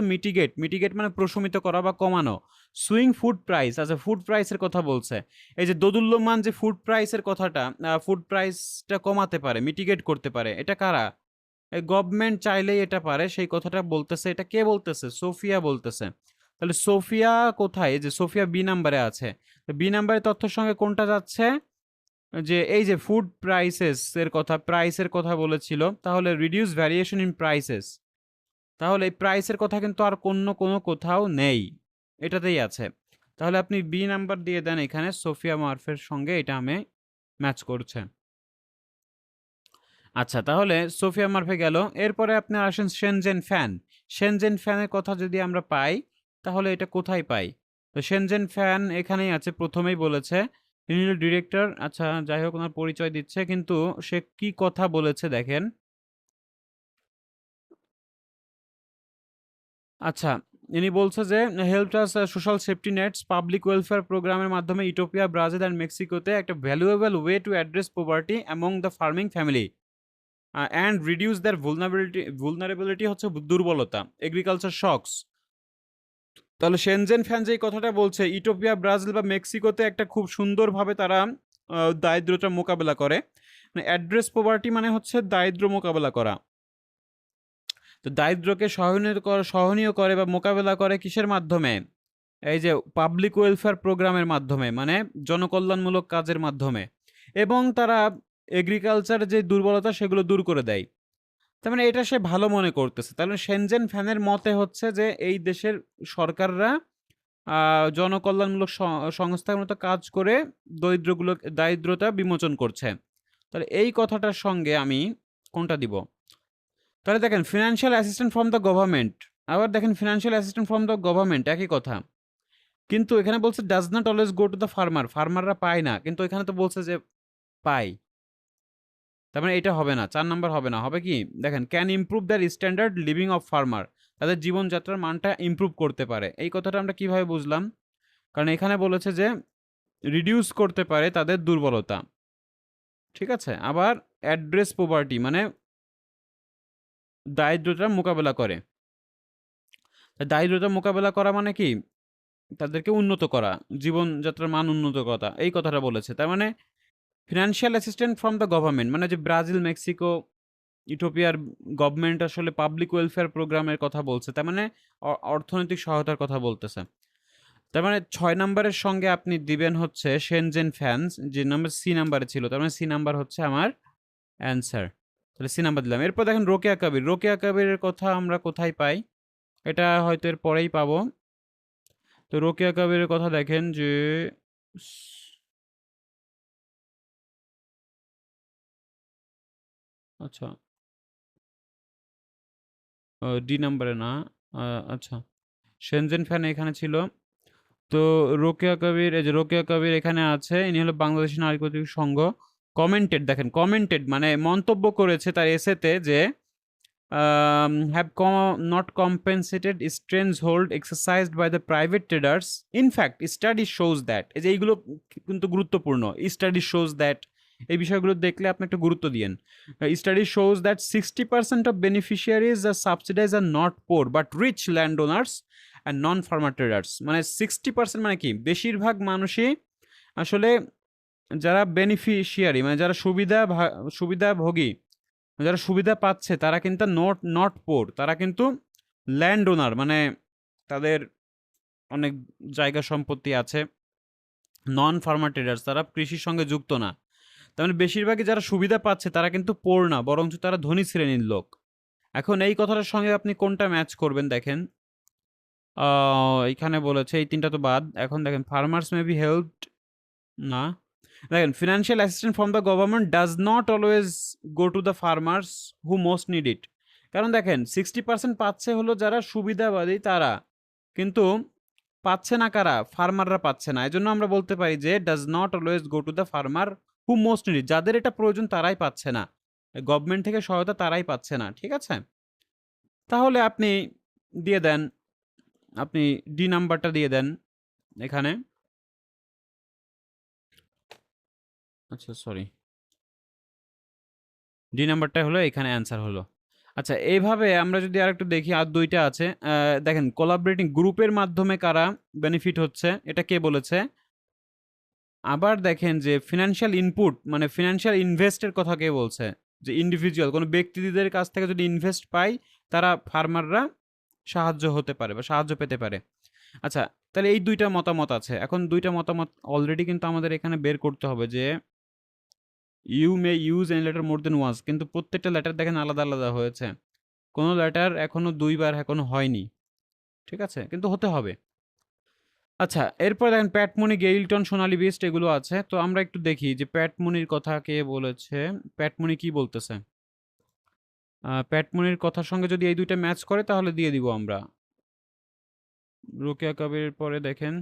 mitigate মানে প্রশমিত করা বা কমানো সুইং ফুড প্রাইস। আচ্ছা, ফুড প্রাইসের কথা বলছে। এই যে দোদুল্যমান যে ফুড প্রাইসের কথাটা, ফুড প্রাইসটা কমাতে পারে, মিটিগেট করতে পারে, এটা কারা? গভর্নমেন্ট চাইলেই এটা পারে, সেই কথাটা বলতেছে। এটা কে বলতেছে? সোফিয়া বলতেছে। তাহলে সোফিয়া কোথায়? এই যে সোফিয়া বি নাম্বারে আছে। বি নাম্বারের তথ্যের সঙ্গে কোনটা যাচ্ছে? যে এই যে ফুড প্রাইসের কথা বলেছিল, তাহলে রিডিউস ভ্যারিয়েশন ইন প্রাইসেস। তাহলে এই প্রাইসের কথা কিন্তু আর কোনো কোথাও নেই, এটাতেই আছে। তাহলে আপনি বি নাম্বার দিয়ে দেন এখানে, সোফিয়া মার্ফের সঙ্গে এটা আমি ম্যাচ করছে। আচ্ছা, তাহলে সোফিয়া মার্ফে গেল। এরপরে আপনি আসেন শেনজেন ফ্যানের কথা যদি আমরা পাই, তাহলে এটা কোথায় পাই? তো শেনজেন ফ্যান এখানেই আছে, প্রথমেই বলেছে। তিনি হলো ডিরেক্টর। আচ্ছা, যাই হোক, ওনার পরিচয় দিচ্ছে, কিন্তু সে কি কথা বলেছে দেখেন। আচ্ছা, ইনি বলছে যে helped us social safety nets public welfare প্রোগ্রামের মাধ্যমে ইথিওপিয়া, ব্রাজিল অ্যান্ড মেক্সিকোতে একটা valuable way to address poverty among the farming family and reduce their vulnerability হচ্ছে দুর্বলতা, এগ্রিকালচার শকস। তাহলে শেনজেন ফ্যান যে কথাটা বলছে, ইথিওপিয়া, ব্রাজিল বা মেক্সিকোতে একটা খুব সুন্দরভাবে তারা দারিদ্রতা মোকাবেলা করে। মানে অ্যাড্রেস পভার্টি মানে হচ্ছে দারিদ্র মোকাবেলা করা। তো দারিদ্রকে সহনীয় করে বা মোকাবেলা করে কিসের মাধ্যমে? এই যে পাবলিক ওয়েলফেয়ার প্রোগ্রামের মাধ্যমে, মানে জনকল্যাণমূলক কাজের মাধ্যমে, এবং তারা এগ্রিকালচার যে দুর্বলতা সেগুলো দূর করে দেয়। তার মানে এটা সে ভালো মনে করতেছে। তাহলে শেনজেন ফ্যানের মতে হচ্ছে যে এই দেশের সরকাররা জনকল্যাণমূলক সংস্থার মতো কাজ করে দারিদ্রতা বিমোচন করছে। তাহলে এই কথাটার সঙ্গে আমি কোনটা দিব? তাহলে দেখেন financial assistant from the government, আবার দেখেন financial assistant from the government, একই কথা। কিন্তু এখানে বলছে does not always go to the farmer, ফার্মাররা পায় না, কিন্তু এখানে তো বলছে যে পায়। তার মানে এটা হবে না, 4 নাম্বার হবে না। হবে কি? দেখেন can improve their standard living of farmer, তাদের জীবনযাত্রার মানটা ইমপ্রুভ করতে পারে। এই কথাটা আমরা কিভাবে বুঝলাম? কারণ এখানে বলেছে যে রিডিউস করতে পারে তাদের দুর্বলতা, ঠিক আছে। আবার অ্যাড্রেস পভার্টি মানে দারিদ্রতার মোকাবেলা করে। দারিদ্রতা মোকাবেলা করা মানে কি? তাদেরকে উন্নত করা, জীবনযাত্রার মান উন্নত করা, এই কথাটা বলেছে। তার মানে financial assistant from the government মানে যে ব্রাজিল, মেক্সিকো, ইথিওপিয়ার গভর্নমেন্ট আসলে পাবলিক ওয়েলফেয়ার প্রোগ্রামের কথা বলছে। তার মানে অর্থনৈতিক সহায়তার কথা বলতেছে। তার মানে 6 নাম্বারের সঙ্গে আপনি দিবেন হচ্ছে শেনজেন ফ্যান্স, যে নাম্বার সি নাম্বারে ছিল। তার মানে সি নাম্বার হচ্ছে আমার অ্যান্সার। তাহলে সি নাম্বার দিলাম। এরপর দেখেন রোকেয়া কবির। রোকেয়া কবিরের কথা আমরা কোথায় পাই? এটা হয়তো এর পরেই পাবো। তো রোকেয়া কবিরের কথা দেখেন যে আচ্ছা ডি নাম্বারে না, আচ্ছা শেনজেন ফ্যান এখানে ছিল। তো রোকেয়া কবির, এই যে রোকেয়া কবির এখানে আছে, ইনি হলো বাংলাদেশ নারী কর্তৃক সংঘ। কমেন্টেড, দেখেন কমেন্টেড মানে মন্তব্য করেছে তার এসেতে যে have not compensated stranglehold exercised by the private traders. In fact, study shows that, এই যে এইগুলো কিন্তু গুরুত্বপূর্ণ। Study shows that, এই বিষয়গুলো দেখলে আপনি একটু গুরুত্ব দিয়েন। Study shows that 60% of beneficiaries are subsidized are not poor but rich landowners and non-farmer traders. মানে 60% মানে কি? বেশিরভাগ মানুষই আসলে যারা বেনিফিশিয়ারি মানে যারা সুবিধাভোগী, যারা সুবিধা পাচ্ছে তারা কিন্তু নট পোর, তারা কিন্তু ল্যান্ড ওনার মানে তাদের অনেক জায়গা সম্পত্তি আছে। নন ফার্মার ট্রেডার্স, তারা কৃষির সঙ্গে যুক্ত না। তার মানে বেশিরভাগই যারা সুবিধা পাচ্ছে তারা কিন্তু পোর না, বরঞ্চ তারা ধনী শ্রেণীর লোক। এখন এই কথাটার সঙ্গে আপনি কোনটা ম্যাচ করবেন? দেখেন এখানে বলেছে এই তিনটা তো বাদ। এখন দেখেন ফার্মার্স মে বি হেল্পড, না। দেখেন financial assistant from the government does not always go to the farmers who most need it. কারণ দেখেন 60% পাচ্ছে হলো যারা সুবিধাবাদী তারা, কিন্তু পাচ্ছে না কারা? ফার্মাররা পাচ্ছে না। এই জন্য আমরা বলতে পারি যে does not always go to the farmer who most need it, যাদের এটা প্রয়োজন তারাই পাচ্ছে না, গভর্নমেন্ট থেকে সহায়তা তারাই পাচ্ছে না, ঠিক আছে। তাহলে আপনি দিয়ে দেন, আপনি ডি নাম্বারটা দিয়ে দেন এখানে। আচ্ছা সরি, ডি নাম্বারটা হলো এখানে অ্যান্সার হলো। আচ্ছা এইভাবে আমরা যদি আরেকটু দেখি, আর দুইটা আছে। দেখেন কোলাবরেটিং গ্রুপের মাধ্যমে কারা বেনিফিট হচ্ছে, এটা কে বলেছে? আবার দেখেন যে ফিনান্সিয়াল ইনপুট মানে ফিনান্সিয়াল ইনভেস্টের কথা কে বলছে? যে ইন্ডিভিজুয়াল কোনো ব্যক্তিদের কাছ থেকে যদি ইনভেস্ট পায় তারা ফার্মাররা সাহায্য হতে পারে বা সাহায্য পেতে পারে। আচ্ছা তাহলে এই দুইটা মতামত আছে। এখন দুইটা মতামত অলরেডি কিন্তু আমাদের এখানে বের করতে হবে যে you may use any letter more than once, কিন্তু প্রত্যেকটা লেটার দেখেন আলাদা আলাদা হয়েছে। কোনো লেটার এখনো দুইবার এখনো হয়নি, ঠিক আছে, কিন্তু হতে হবে। আচ্ছা এরপর দেখেন প্যাটমনি, গেইলটন, সোনালী বিস্ট এগুলো আছে। তো আমরা একটু দেখি যে প্যাটমনির কথা কে বলেছে, প্যাটমনি কি বলতেছে। প্যাটমনির কথার সঙ্গে যদি এই দুইটা ম্যাচ করে তাহলে দিয়ে দিব আমরা। রোকেয়া কবিরের পরে দেখেন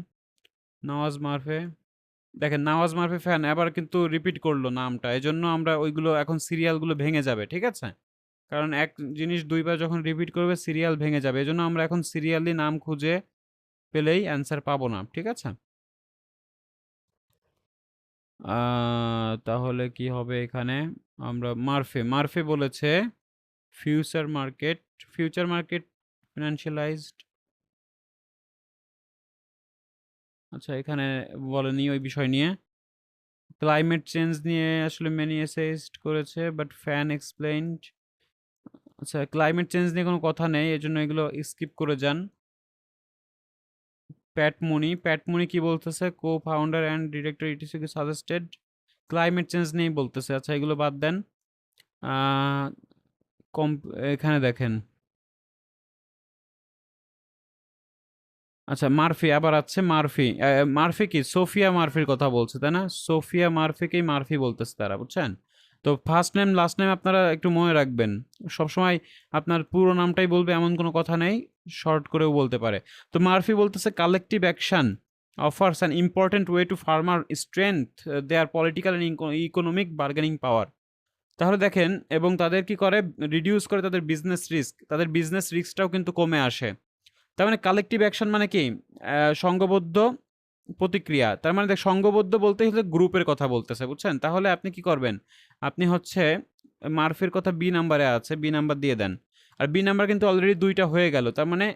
নওয়াজ মারফে, দেখেন নওয়াজ মারফে ফ্যান আবার কিন্তু রিপিট করলো নামটা, এই জন্য আমরা ওইগুলো এখন সিরিয়ালগুলো ভেঙে যাবে, ঠিক আছে। কারণ এক জিনিস দুইবার যখন রিপিট করবে সিরিয়াল ভেঙে যাবে, এজন্য আমরা এখন সিরিয়ালি নাম খুঁজে পেলেই অ্যান্সার পাবো না, ঠিক আছে? তাহলে কি হবে এখানে? আমরা মার্ফে বলেছে ফিউচার মার্কেট ফিনান্সিয়ালাইজড। আচ্ছা, এখানে বলেনি ওই বিষয় নিয়ে। ক্লাইমেট চেঞ্জ নিয়ে আসলে মেনি এসেইস্ট করেছে, বাট ফ্যান এক্সপ্লেইনড। আচ্ছা, ক্লাইমেট চেঞ্জ নিয়ে কোনো কথা নেই, এজন্য এগুলো স্কিপ করে যান। প্যাটমনি কি বলতেছে? কো founder and director etc suggested, climate change নিয়েই বলতেছে। আচ্ছা, এগুলো বাদ দেন। এখানে দেখেন, আচ্ছা মার্ফি আবার আছে। মার্ফি কি সোফিয়া মার্ফির কথা বলছে, তাই না? সোফিয়া মার্ফিকেই মার্ফি বলতেছে তারা, বুঝছেন? তো ফার্স্ট নেম লাস্ট নেম আপনারা একটু মনে রাখবেন, সবসময় আপনার পুরো নামটাই বলবে এমন কোনো কথা নেই, শর্ট করেও বলতে পারে। তো মার্ফি বলতেছে collective action offers an important way to farmer strength their political and economic bargaining power. তাহলে দেখেন, এবং তাদের কি করে, রিডিউস করে তাদের বিজনেস রিস্ক, তাদের বিজনেস রিস্কটাও কিন্তু কমে আসে। তার মানে কালেকটিভ অ্যাকশন মানে কি? সংঘবদ্ধ প্রতিক্রিয়া। তার মানে সংঘবদ্ধ বলতে হলে গ্রুপের কথা বলতেছে, বুঝছেন? তাহলে আপনি কি করবেন? আপনি হচ্ছে মার্ফির কথা বি নাম্বারে আছে, বি নাম্বার দিয়ে দেন। আর বি নাম্বার কিন্তু অলরেডি 2টা হয়ে গেল, তার মানে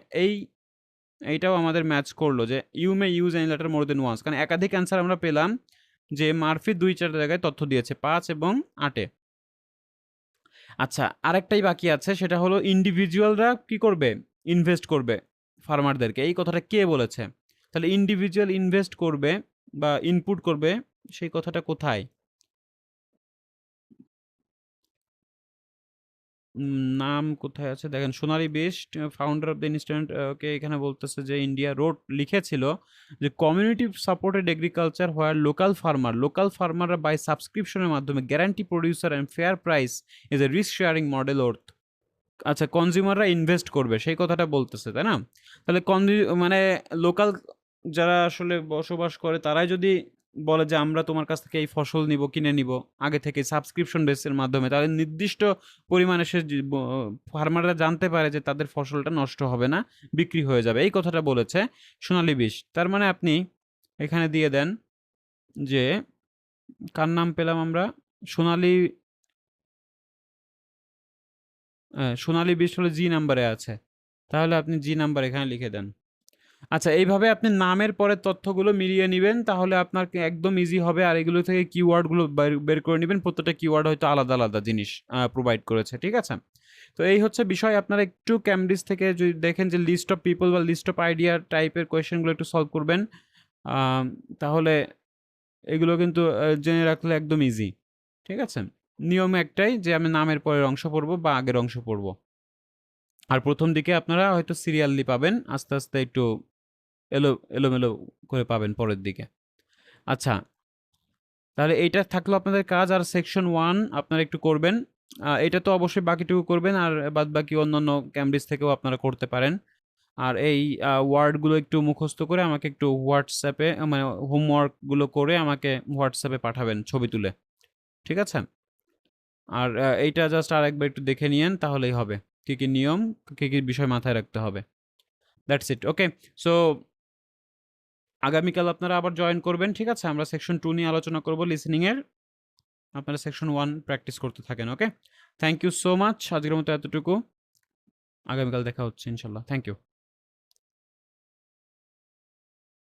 এইটাও আমাদের ম্যাচ করলো যে you may use any letter more than once, কারণ একাধিক অ্যান্সার আমরা পেলাম যে মার্ফি 2-4 জায়গায় তথ্য দিয়েছে, 5 এবং 8-এ। আচ্ছা, আরেকটাই বাকি আছে, সেটা হলো ইন্ডিভিজুয়ালরা কি করবে? ইনভেস্ট করবে ফার্মারদেরকে। এই কথাটা কে বলেছে? তাহলে ইন্ডিভিজুয়াল ইনভেস্ট করবে বা ইনপুট করবে, সেই কথাটা কোথায়? নাম কোথায় আছে দেখেন, Sonali best founder of the instant. Okay, এখানে বলতেছে যে ইন্ডিয়া রোড লিখেছিল যে community supported agriculture where local ফার্মাররা বাই সাবস্ক্রিপশনের মাধ্যমে guarantee producer and fair price is a risk sharing model অর্থ। আচ্ছা, কনজিউমাররা ইনভেস্ট করবে সেই কথাটা বলতেছে, তাই না? তাহলে মানে লোকাল যারা আসলে বসবাস করে তারাই যদি বলে যে আমরা তোমার কাছ থেকে এই ফসল নিব, কিনে নিব আগে থেকে সাবস্ক্রিপশন বেসের মাধ্যমে, তাহলে নির্দিষ্ট পরিমাণে সে ফার্মাররা জানতে পারে যে তাদের ফসলটা নষ্ট হবে না, বিক্রি হয়ে যাবে। এই কথাটা বলেছে সোনালী বিশ। তার মানে আপনি এখানে দিয়ে দেন যে কার নাম পেলাম আমরা? সোনালী বিশ হলো জি নাম্বারে আছে, তাহলে আপনি জি নাম্বার এখানে লিখে দেন। আচ্ছা, এইভাবে আপনি নামের পরে তথ্যগুলো মিলিয়ে নেবেন, তাহলে আপনার একদম ইজি হবে। আর এগুলো থেকে কিওয়ার্ডগুলো বের করে নেবেন, প্রত্যেকটা কিওয়ার্ড হয়তো আলাদা আলাদা জিনিস প্রোভাইড করেছে, ঠিক আছে? তো এই হচ্ছে বিষয়। আপনারা একটু ক্যামব্রিজ থেকে যদি দেখেন যে লিস্ট অফ পিপল বা লিস্ট অফ আইডিয়া টাইপের কোয়েশ্চেনগুলো একটু সলভ করবেন, তাহলে এগুলো কিন্তু জেনে রাখলে একদম ইজি, ঠিক আছে? নিয়ম একটাই যে আমি নামের পরের অংশ পড়বো বা আগের অংশ পড়বো। আর প্রথম দিকে আপনারা হয়তো সিরিয়ালি পাবেন, আস্তে আস্তে একটু এলোমেলো করে পাবেন পরের দিকে। আচ্ছা, তাহলে এইটা থাকলো আপনাদের কাজ। আর সেকশন 1 আপনারা একটু করবেন, এটা তো অবশ্যই বাকিটুকু করবেন, আর বাদ বাকি অন্যান্য ক্যামব্রিজ থেকেও আপনারা করতে পারেন। আর এই ওয়ার্ডগুলো একটু মুখস্থ করে আমাকে একটু হোয়াটসঅ্যাপে, মানে হোমওয়ার্কগুলো করে আমাকে হোয়াটসঅ্যাপে পাঠাবেন ছবি তুলে, ঠিক আছে? আর এইটা জাস্ট আরেকবার একটু দেখে নিয়েন, তাহলেই হবে। কী কী নিয়ম, কী কী বিষয় মাথায় রাখতে হবে। That's it. ওকে, সো আগামীকাল আপনারা আবার জয়েন করবেন, ঠিক আছে? আমরা সেকশন 2 নিয়ে আলোচনা করব লিসেনিংয়ের। আপনারা সেকশন 1 প্র্যাকটিস করতে থাকেন। Okay, thank you so much. আজকের মতো এতটুকু, আগামীকাল দেখা হচ্ছে ইনশাল্লাহ। Thank you.